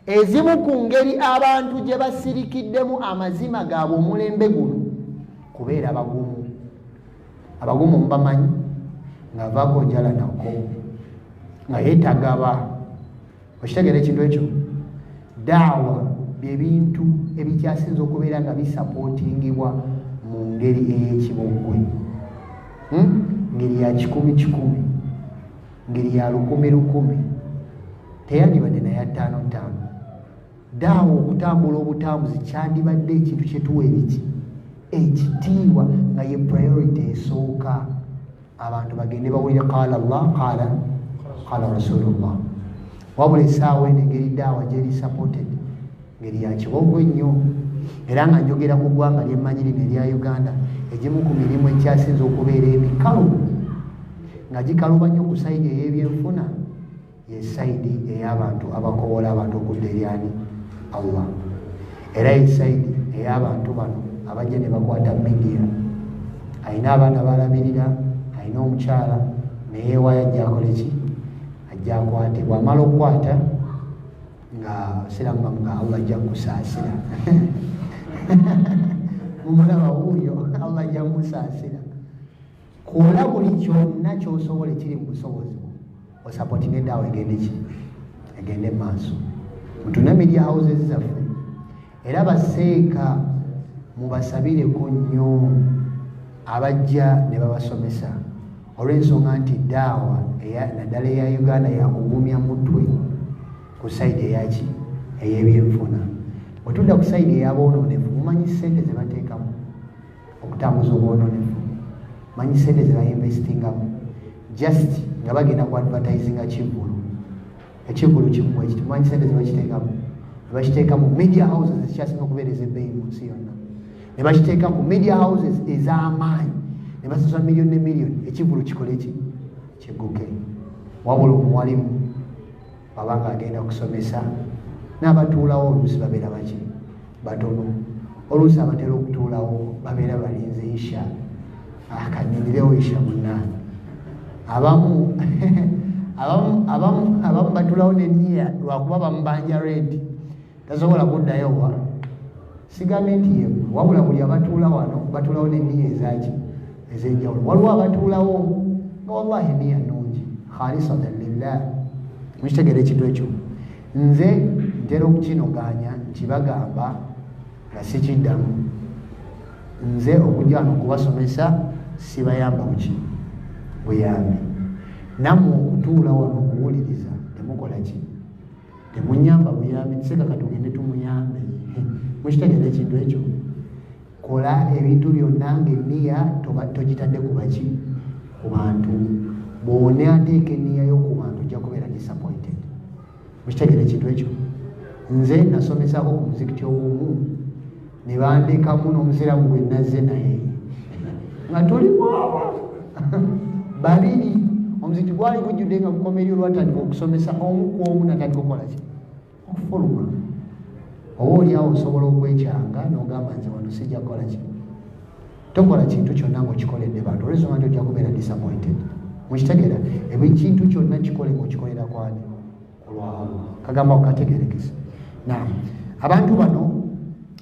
ezimu ku ngeri abantu gye basirikiddemu amazima gaabwe omulembe guno kubeera abagumu mubamanyi ng'avaako njala nako nga yeetagaba okitegeera ekintu ekyo daawa byebintu ebikyasinza okubeera nga bisapootingibwa mu ngeri ey'ekibogwe ngeri ya 100 ngeri ya 100 teyandibadde naye 5 daawa okutambula obutambuzi kyandibadde ekintu kyetuwa ebiki ekitiibwa nga ye priority esooka abantu bagende bawulire qala Allah qala rasulullah wabula essaawa eno engeri daawa gyeri supported ngeri ya kibogwe nnyo era nga njogera ku ggwanga lyemmanyi lino erya Uganda egimu ku mirimu ekyasinza okubeera emikalu nga gikaluba nnyo ku sayidi ey'ebyenfuna ye sayidi ey'abantu abakoowola abantu okudda eryani Allah era ye sayidi ey'abantu bano abajja ne bakwata media ayina abaana balabirira ayina omukyala neyeewaayo ajja akole ki ajja akwate bwamala okukwata nga siramu nga Allah ajja kusaasira mumulaba wuuyo Allah ajja musaasira kola buli kyonna kyosobola ekiri mu busobozi osapotinga eddaawa egende ki egende maaso mutune media houses zaffe era baseeka mubasabireko nnyo abajja ne babasomesa olw'ensonga nti daawa naddala eya Uganda yakugumya mutwe ku sayidi eyaki ey'ebyenfuna bwetudda ku sayidi ey'aboononefu mumanyi sente ze bateekamu okutambuza obwononefu manyi sente ze bayinvestingamu just nga bagenda ku advertisinga ekivulu kimu ekiti mumanyi sente ze bakiteekamu ne bakiteekamu media houses ekyasinga okubeereza ebbeeyi mu nsi yonna ne bakiteeka ku media houses ez'amaanyi ne basasula miliyoni ne miliyoni ekivulu kikole ki kigguke wabula omuwalimu babanga agenda kusomesa n'abatuulawo oluusi babeera baki batono oluusi abatera okutuulawo babeera balinze isha kaninirewo isha munaani abamu batuulawo neniya lwakuba bamubanja redi tasobola kuddayo wa sigambye nti ye wabula buli abatuula wano batuulawo neniya ezaki ez'enjawulo waliwo abatuulawo nga wallahi niya nnungi khalisatan lillah mukitegeera ekintu ekyo nze ntera okukinoganya nti bagamba nga sikiddamu nze okujja wano okubasomesa sibayamba buki buyambi nammwe okutuula wano okuwuliriza temukola ki temunyamba buyambi tisekaka tugende tumuyambe mukitegeera ekintu ekyo kola ebintu byonna ngaenniya togitadde ku baki ku bantu bwone ateeka enniya y'oku bantu ojja kubeera disappointed mukitegeera ekintu ekyo nze nasomesako ku muzikiti obumu ne bandekamu n'omuziramu gwe nazze naye nga tulimwabo babiri omuzikiti gwali gujjudde nga gukomeryo olwatandika okusomesa omu ku omu natandika okukola ki okufuluma oba oliawo osobola okwekyanga n'ogamba nze wano sijja kukola ki tokola kintu kyonna ngaokikoledde bantu olwensonga nti ojja kubeera disappointed mukitegeera ekintu kyonna kikole ngaokikolera kwani ku kagamba okukategerekesa. Naam, abantu bano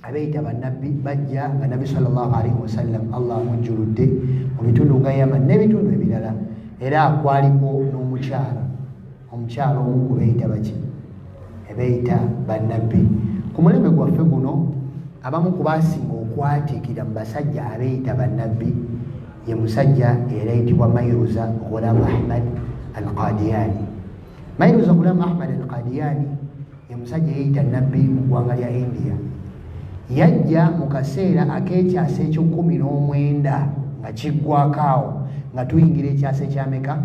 abeeyita bannabbi bajja nga nabbi sallallahu alaihi wasallam Allah amujjuludde mu bitundu nga Yaman n'ebitundu ebirala, era kwaliko omukyala omu kubeeyita baki ebeeyita bannabbi. Ku mulembe gwaffe guno abamu ku baasinga okwatiikira mu basajja abeeyita bannabbi ye musajja era ayitibwa Mayruza Ghulam Ahmad al-Qadiani. Mayruza Ghulam Ahmad al-Qadiani ye musajja yeeyita nabbi mu ggwanga lya India. Yajja mu kaseera ak'ekyasa ekyo-19 nga kiggwakaawo nga tuyingira ekyasa ekyameka,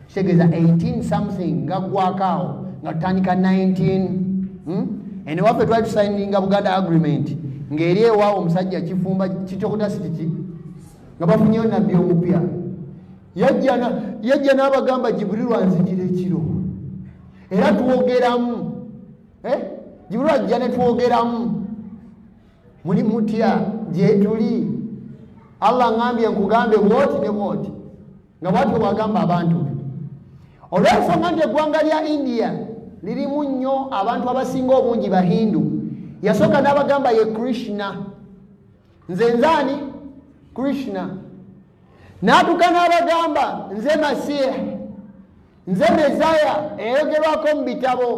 kitegeeza 18 something nga ggwakaawo nga tutandika 19 ene waffe twali tusayininga Buganda agreement ng'eri ewaawo omusajja kifumba kitokudasitiki nga bafunyeyo nabbi omupya. Yajja n'abagamba Jibrilu anzijira ekiro era twogeramu, Jibrilu ajja ne twogeramu, muli mutya gye tuli, Allah ngambye nkugambe bwoti ne bwoti, nga bwatyo bwagamba abantu be. Olw'ensonga nti eggwanga lya India lirimu nnyo abantu abasinga obungi Bahindu, yasooka n'abagamba ye Krishna, nze nzaani Krishna. N'atuuka n'abagamba nze Masiih, nze Mesaya eyogerwako mu bitabo.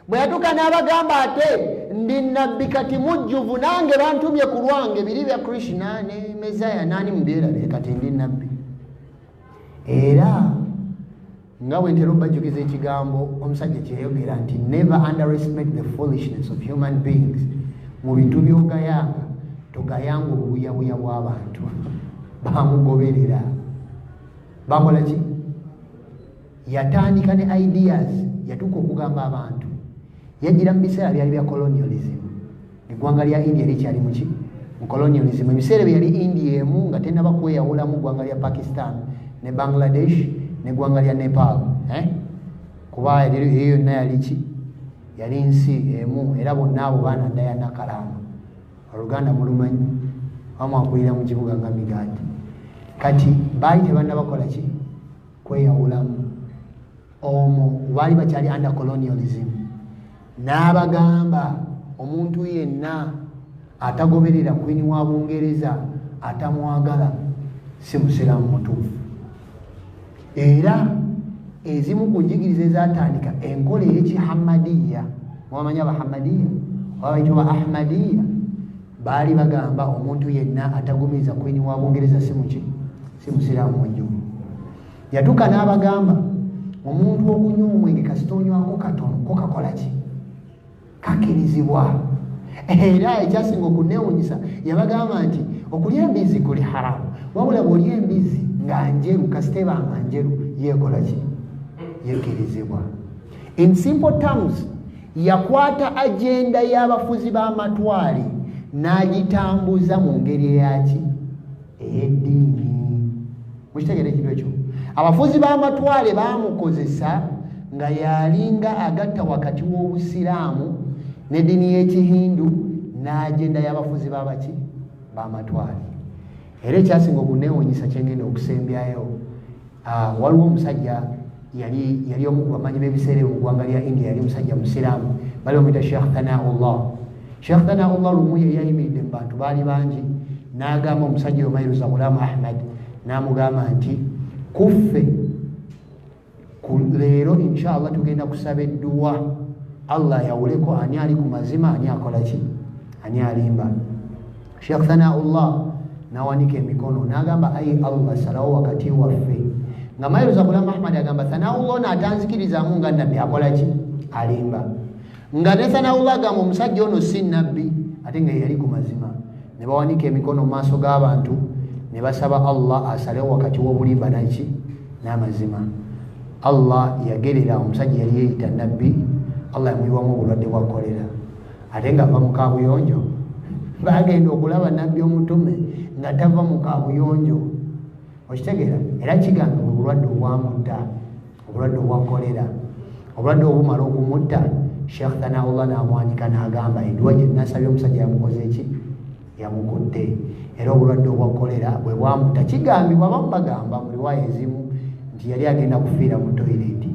Bwe yatuuka n'abagamba ate ndi nabbi kati mujjuvu, nange bantumye ku lwange biri bya Krishna ne Mesaya, naani mubyerabe kati ndi nabbi. Era nga bwe ntera obajjukiza ekigambo omusajja kyeyogera nti never underestimate the foolishness of human beings. Mu bintu by'ogayanga togayanga obubuyabuya bw'abantu. Bamugoberera, bakola ki? Yatandika ne ideas, yatuuka okugamba abantu. Yajjira mu biseera byali bya colonialism. Eggwanga lya India likyali muki? Mu colonialism. Ebiseera byali India emu nga tennaba kweyawula mu ggwanga lya Pakistan ne Bangladesh n'eggwanga lya Nepal. Kuba eyo yonna yali ki? Yali nsi emu, era bonna abo baana nda ya Nakalamba. Oluganda mulumanyi, wamwakulira mu kibuga nga Migaati. Kati baali tebannabakola ki? Kweyawulamu. Omwo baali bakyali under colonialism. N'abagamba omuntu yenna atagoberera kwini wa Bungereza, atamwagala, si musiraamu mutuufu. Era ezimu ku njigiriza ezatandika enkola ey'Ekihamadiya, mwamanya Abahamadiya oba bayitibwa Ahmadiya, baali bagamba omuntu yenna atagumiriza kwini wa Bungereza si muki? Si musiraamu mwenjugu. Yatuuka n'abagamba omuntu okunywa omwenge kasita onywako katono ko kakola ki? Kakirizibwa. Era ekyasinga okuneewuunyisa yabagamba nti okulya embizzi kuli haramu, wabula bw'olya embizzi nga njeru kasita eba nga njeru yeekola ki? Yekirizibwa. In simple terms, yakwata agenda y'abafuzi b'amatwale n'agitambuza mu ngeri eyaki? Ey'eddiini. Mukitegere ekintu ekyo. Abafuzi b'amatwale baamukozesa nga yalinga agatta wakati w'Obusiraamu n'eddiini y'Ekihindu n'agenda y'abafuzi b'abaki? B'amatwale. Era ekyasinga okuneewuunyisa kyengenda okusembyayo, waliwo omusajja yali omu ku bamanyi b'ebiseera mu ggwanga lya India, yali musajja musiraamu, bali bamuyita Sheikh Thanaullah. Sheikh Thanaullah lumu ye yayimiridde mu bantu baali bangi, n'agamba omusajja oyo Mayruza Ghulam Ahmad, n'amugamba nti kuffe leero inshallah tugenda kusaba edduwa Allah yawuleko ani ali ku mazima, ani akola ki, ani alimba. Sheikh Thanaullah n'awanika emikono n'agamba ayi Allah salawo wakati waffe. Nga Mayruza Ghulam Ahmad agamba Thanaullah n'atanzikirizamu nga nabbi akola ki, alimba. Nga ne Thanaullah agamba omusajja ono si nabbi ate nga yali ku mazima. Ne bawanika emikono mu maaso g'abantu ne basaba Allah asalewo wakati w'obulimba naki n'amazima. Allah yagerera omusajja yali yeeyita nabbi, Allah yamuyiwamu obulwadde bwa kolera. Ate nga ava mu kaabuyonjo, bagenda okulaba nabbi omutume nga tava mu kaabuyonjo. Okitegeera? Era kigamba obulwadde obwamutta, obulwadde obwa kolera, obulwadde obumala okumutta. Sheikh Thanaullah n'amwanika n'agamba edduwa gye nasabye omusajja yamukoze ki? Yamukutte. Era obulwadde obwa kolera bwe bwamutta, kigambibwa abamu bagamba mu riwaaya ezimu nti yali agenda kufiira mu toyireti,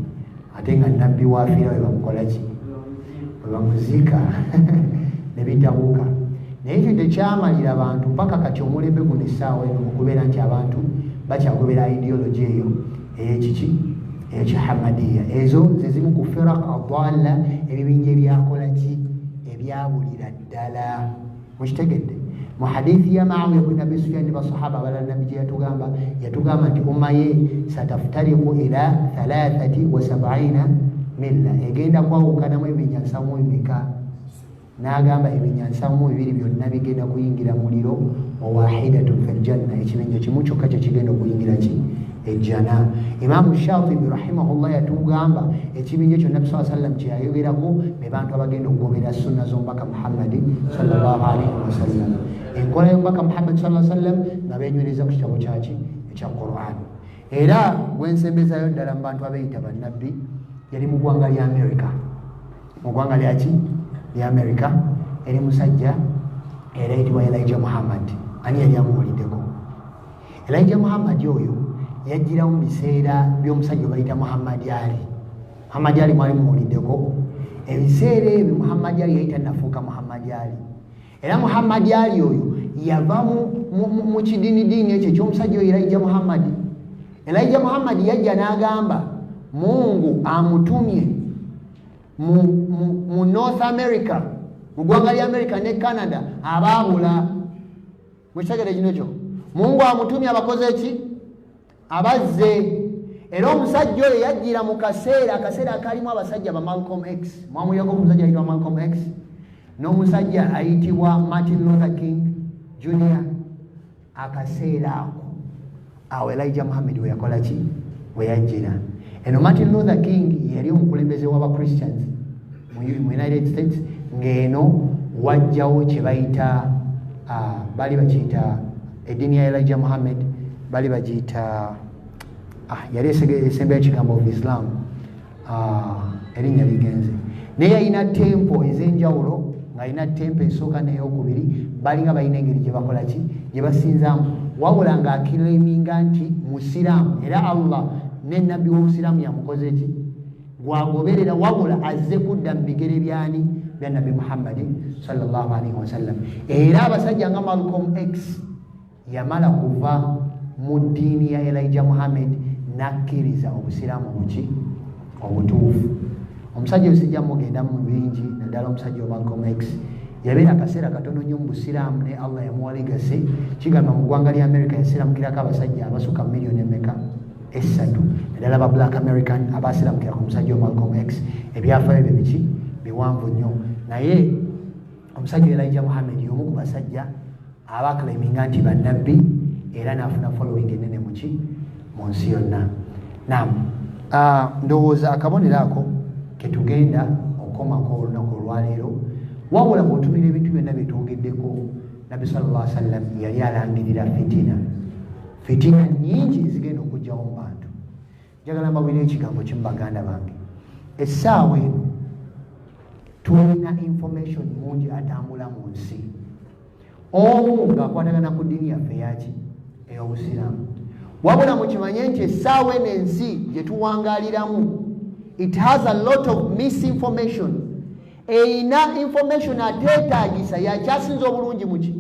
ate nga nabbi wafiira we bamukolaki we bamuzika ne bitabuka. Naye ekyo tekyamalira abantu paka kati omulembe guno essaawa eno okubeera nti abantu bakyagobera ideology eyo eyekiki ekyahamadiya. Ezo ze zimu ku firaq adalla ebibinja ebyakolaki ebyabulira ddala. Mukitegedde mu hadithi ya Muawiya bin Abi Sufyan ne basahaba abalala nabbi gye yatugamba nti umma ye sataftariqu ila 73 milla, egenda kwawukanamu ebinyansamu emeka. N'agamba ebinyansamu ebiri byonna bigenda kuyingira muliro wawahidatun fil janna, ekibinja kimu kyokka kye kigenda okuyingira ki ejjana. Imaamu Shatibi rahimahullah yatugamba ekibinja ekyo Nabbi sallallahu alaihi wasallam kye yayogerako be bantu abagenda okugobera sunna z'omubaka Muhammadi sallallahu alaihi wasallam. Enkola y'omubaka Muhammadi sallallahu alaihi wasallam nga beenywereza ku kitabo kyaki ekya Qur'an. Era gwensembezayo ddala mu bantu abeeyita bannabbi yali mu ggwanga lya America. Mu ggwanga lyaki lya America eri musajja era ayitibwa Elijah Muhammad. Ani yali amuwuliddeko? Elijah Muhammad oyo yajjira mu biseera by'omusajja bayita Muhammad Ali. Muhammad Ali mwali muwuliddeko? Ebiseera ebyo Muhammad Ali yayita nafuuka Muhammad Ali. Era Muhammad Ali oyo yava mu kidini ekyo ky'omusajja oyo Elijah Muhammad. Elijah Muhammad yajja n'agamba Mungu amutumye mu North America, mu ggwanga lya America ne Canada abaabula. Mukitegeera kino ekyo? Mungu amutumye abakoze ki? Abazze. Era omusajja oyo yajjira mu akaseera akalimu abasajja ba Malcolm X. Mwamulirako omusajja ayitibwa Malcolm X n'omusajja ayitibwa Martin Luther King Jr. Akaseera awo Elijah Muhammad we yakola ki? We yajjira. Eno Martin Luther King yali omukulembeze w'aba-Christians mu United States, ng'eno wajjawo kye bayita bali bakiyita eddiini ya Elijah Muhammad bali bagiyita yali esembeyo ekigambo of Islam, erinnya ligenze. Naye yalina tempo ez'enjawulo, ng'alina tempo esooka n'eyokubiri, balinga balina engeri gye bakola ki gye basinzaamu, wabula ng'akiriminga nti musiraamu era Allah ne nabbi w'omusiraamu yamukoze ki gwagoberera, wabula azze kudda mu bigere byani bya Nabbi Muhammad sallallahu alaihi wasallam. Era abasajja nga Malcolm X yamala kuva mu ddiini ya Elijah Muhammad n'akkiriza obusiraamu buki obutuufu. Omusajja oyo sijja mugenda mu bingi, naddala omusajja wa Malcolm X yabeera akaseera katono nnyo mu busiraamu ne Allah yamuwa legase. Kigamba mu ggwanga lya America yasiramukirako abasajja abasukka miliyoni emeka? 3. Naddala ba Black American abasiramukira ku musajja wa Malcolm X. Ebyafaayo bye biki biwanvu nnyo. Naye omusajja Elijah Muhammad y'omu ku basajja abaclaiminga nti bannabbi era n'afuna following ennene muki mu nsi yonna. Naam, ndowooza akabonero ako ketugenda okukomako olunaku olwaleero, wabula bw'otumira ebintu byonna bye twogeddeko, Nabbi sallallahu alaihi wasallam yali alangirira fitina nyingi ezigenda okujjawo mu bantu. Njagala mbabwire ekigambo kimu baganda bange, essaawa eno tulina information mungi atambula mu nsi. Omu ng'akwatagana ku ddiini yaffe yaki ey'obusiraamu, wabula mukimanye nti essaawa eno ensi gye tuwangaaliramu, it has a lot of misinformation. Eina information ateetaagisa yakyasinza obulungi muki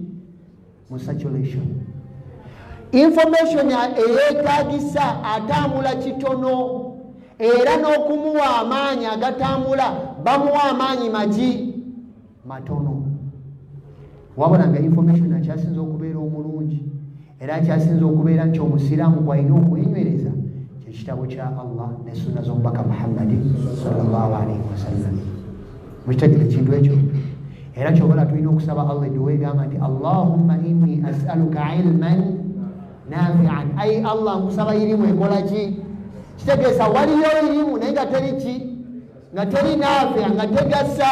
mu circulation. Information eyeetaagisa atambula kitono, era n'okumuwa amaanyi agatambula bamuwa amaanyi maki matono. Wabula nga information akyasinza okubeera omulungi era akyasinza okubeera nti omusiraamu gwalina okwenywereza kyekitabo kya Allah ne sunna z'omubaka Muhammadi sallallahu alaihi wasallam. Mukitegere ekintu ekyo? Era kyobala tulina okusaba Allah edduwa egamba nti Allahumma inni as'aluka ilman nafi'an. Ai Allah nkusaba irimu ekola ki? Kitegeeza waliyo irimu naye nga teri ki? Nga teri nafi'a, nga tegasa.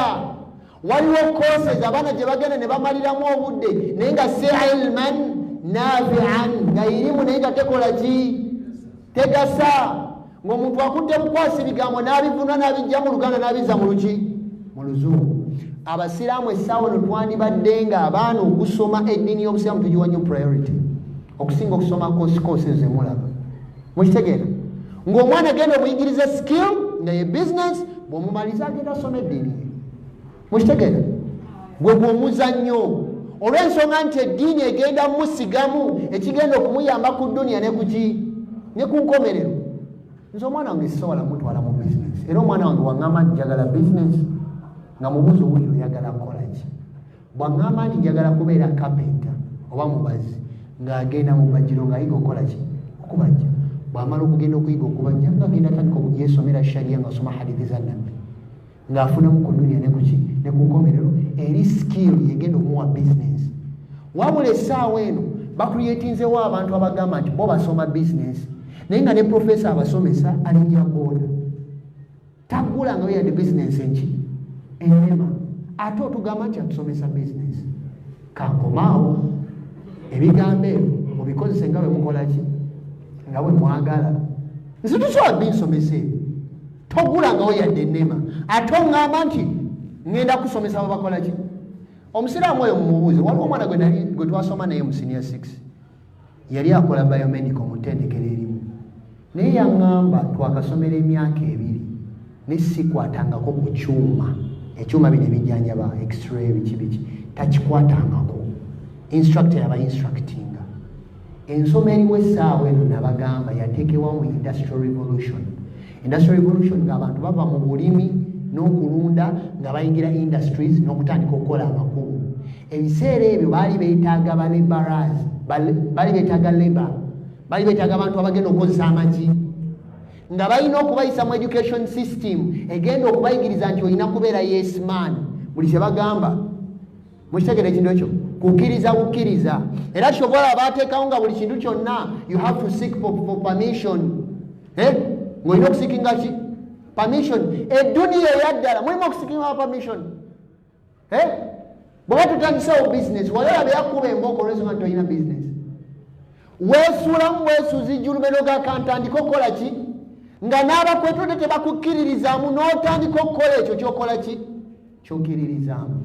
Waliwo courses abaana gye bagenda ne bamaliramu obudde naye nga si ilman nafi'an, nga irimu naye nga tekola ki? Tegasa. Ng'omuntu akutte mukwasi ebigambo n'abivuna n'abijja mu Luganda n'abizza mu luki? Mu Luzungu. Abasiraamu essaawa eno twandibadde nga abaana okusoma eddiini y'obusiraamu tugiwa nnyo priority okusinga okusoma courses zemulaba. Mukitegeera? Ng'omwana agenda omuyigiriza skill nga ye business bw'omumaliza agenda asoma eddiini mukitegeera gwe gw'omuzannyo olw'ensonga nti eddiini egenda musigamu ekigenda okumuyamba ku dduniya ne ku nkomerero. Nze omwana wange sisobola mutwala mu business era omwana wange waŋŋamba nti njagala business nga mubuuzi owulira oyagala kukola ki. Bwaŋŋamba nti njagala kubeera kapenta oba mubazi ng'agenda mu bajjiro ng'ayiga okukola ki okubajja. Bw'amala okugenda okuyiga okubajja ng'agenda atandika yeesomera shariya ng'asoma hadithi za nabbi ng'afunamu ku dduniya ne ku nkomerero eri skill yegenda okumuwa business. Wabula essaawa eno bakuyetinzewo abantu abagamba nti bo basoma business naye nga ne profesa abasomesa alinnya booda taggula nga weyadde business enema ate otugamba nti atusomesa business. Kankomaawo ebigambo ebyo mubikozese nga bwe mukola ki nga bwe mwagala. Nze tusobola binsomesa ebyo togula nga weyadde enema ate oŋŋamba nti ŋŋenda kusomesa abo bakola ki. Omusiraamu oyo mumubuuze waliwo omwana gwe twasoma naye mu senior 6 yali akola biomedical mu ttendekero erimu naye yaŋŋamba twakasomera emyaka 2 ne sikwatangako ku ekyuma bino ebijjanjaba x-ray biki takikwatangako. Instructor yaba instructinga. Ensoma eriwo essaawa eno nabagamba yateekebwa mu industrial revolution. Industrial revolution ng'abantu bava mu bulimi n'okulunda nga bayingira industries n'okutandika okukola amakulu. Ebiseera ebyo baali beetaaga balaborers, baali beetaaga labor, baali beetaaga abantu abagenda okukozesa amagi nga balina okubayisa mu education system egenda okubayigiriza nti olina kubeera yes man. Buli kye bagamba mukitegeera ekintu ekyo kukkiriza bukkiriza era kyobola baateekawo nga buli kintu kyonna you have to seek for permission. Ng'olina okusikinga ki permission. Edduniya eyaddala mulimu okusikinga permission. Bw'oba tutandisewo business walabe yakuba embooko olw'ensonga nti olina business weesuulamu bwesuuzi julumeno gakantandika okukola ki nga n'abakwetudde tebakukkiririzaamu n'otandika okukola ekyo kyokola ki kyokkiririzaamu.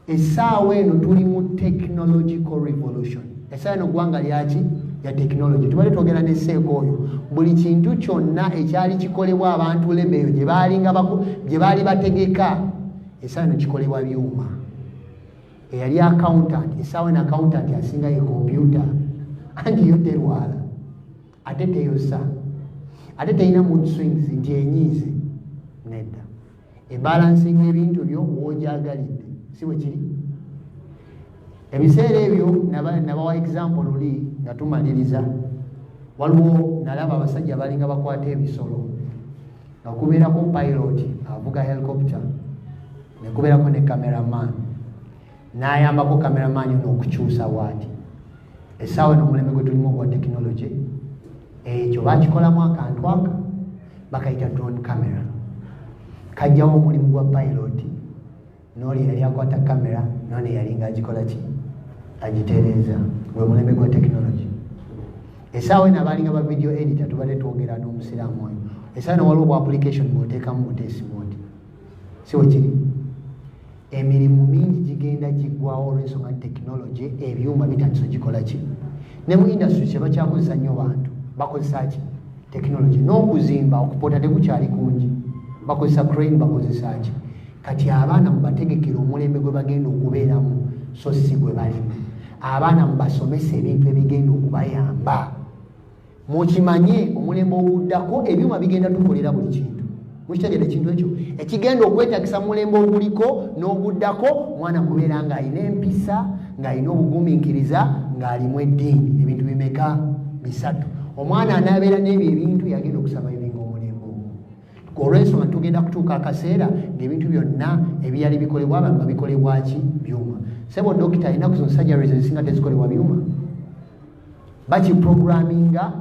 Essaawa eno tuli mu technological revolution. Essaawa eno ggwanga lyaki ya technology. Tubale twogera ne Seeko oyo buli kintu kyonna ekyali kikolebwa abantu lebeeyo gye baali bategeka essaawa eno kikolebwa byuma. Eyali accountant essaawa eno accountant asinga ye computer anti yo terwala ate teyosa ate terina mood swings nti enyiize nedda ebalancing ebintu byo w'ogyagalidde si bwe kiri. Ebiseera ebyo nabawa example luli nga tumaliriza waliwo nalaba abasajja balinga bakwata ebisolo nga kubeerako pilot avuga helicopter ne kubeerako ne cameraman n'ayambako cameraman ono okukyusa bwati. Essaawa eno omulembe gwe tulimu ogwa technology ekyo bakikolamu akantu aka bakayita drone camera kajjawo omulimu gwa pilot n'oli yali akwata kamera none yalinga agikola ki agitereeza gwe mulembe gwa technology. Essaawa eno abalinga ba video editor tubadde twogera n'omusiraamu oyo essaawa eno waliwo bwa application bw'oteekamu buteesi mode si we kiri. Emirimu mingi gigenda giggwawo olw'ensonga technology ebyuma bitandise gikola ki ne mu industry kye bakyakozesa nnyo bantu bakozesa ki technology n'okuzimba okupoota tekukyali kungi bakozesa crane bakozesa ki. Kati abaana mubategekera omulembe gwe bagenda okubeeramu so si gwe balimu. Abaana mubasomesa ebintu ebigenda okubayamba mukimanye omulembe oguddako ebyuma bigenda tukolera buli kintu. Mukitegeera ekintu ekyo ekigenda okwetagisa mulembe oguliko n'oguddako mwana kubeera ng'alina empisa ng'alina obugumiikiriza ng'alimu eddiini. Ebintu bimeka 3. Omwana anaabeera n'ebyo ebintu yagenda okusaba ebinga omulembe ogwo. Olw'ensonga tugenda kutuuka akaseera ng'ebintu byonna ebyali bikolebwa abantu babikolebwa ki byuma. Sebo dokita alina kuzo surgeries ezisinga tezikolebwa byuma bakiprograminga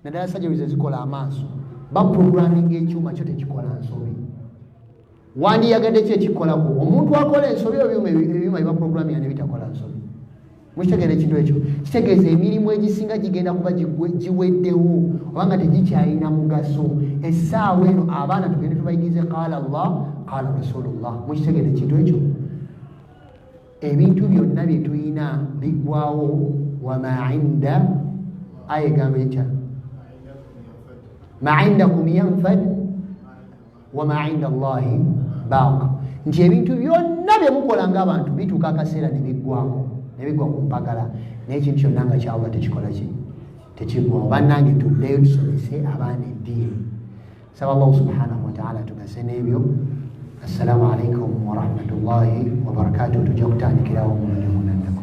naddala surgeries ezikola amaaso baprograminga ekyuma kyo tekikola nsobi. Wandiyagadde ki ekikolako omuntu akola ensobi ebyuma bibaprograminga ne bitakola nsobi. Mukitegeera ekintu ekyo kitegeeza emirimu egisinga gigenda kuba giweddewo obanga tegikyalina mugaso. Essaawa eno abaana tugende tubayigirize qaala Allah qaala Rasulullah. Mukitegeera ekintu ekyo ebintu byonna bye tulina biggwawo wama inda ayegamba ekya ma indakum yanfad wama inda Allahi baaq, nti ebintu byonna bye mukola ng'abantu bituuka akaseera ne biggwa ku mpagala, naye ekintu kyonna nga kya Allah tekikola ki, tekiggwawo. Bannange tuddeyo tusomese abaana eddiini. Saba Allahu subhanahu wa ta'ala tugase n'ebyo. Assalamu alaikum wa rahmatullahi wa barakatuh. Tujja kutandikirawo omulundi munannaku.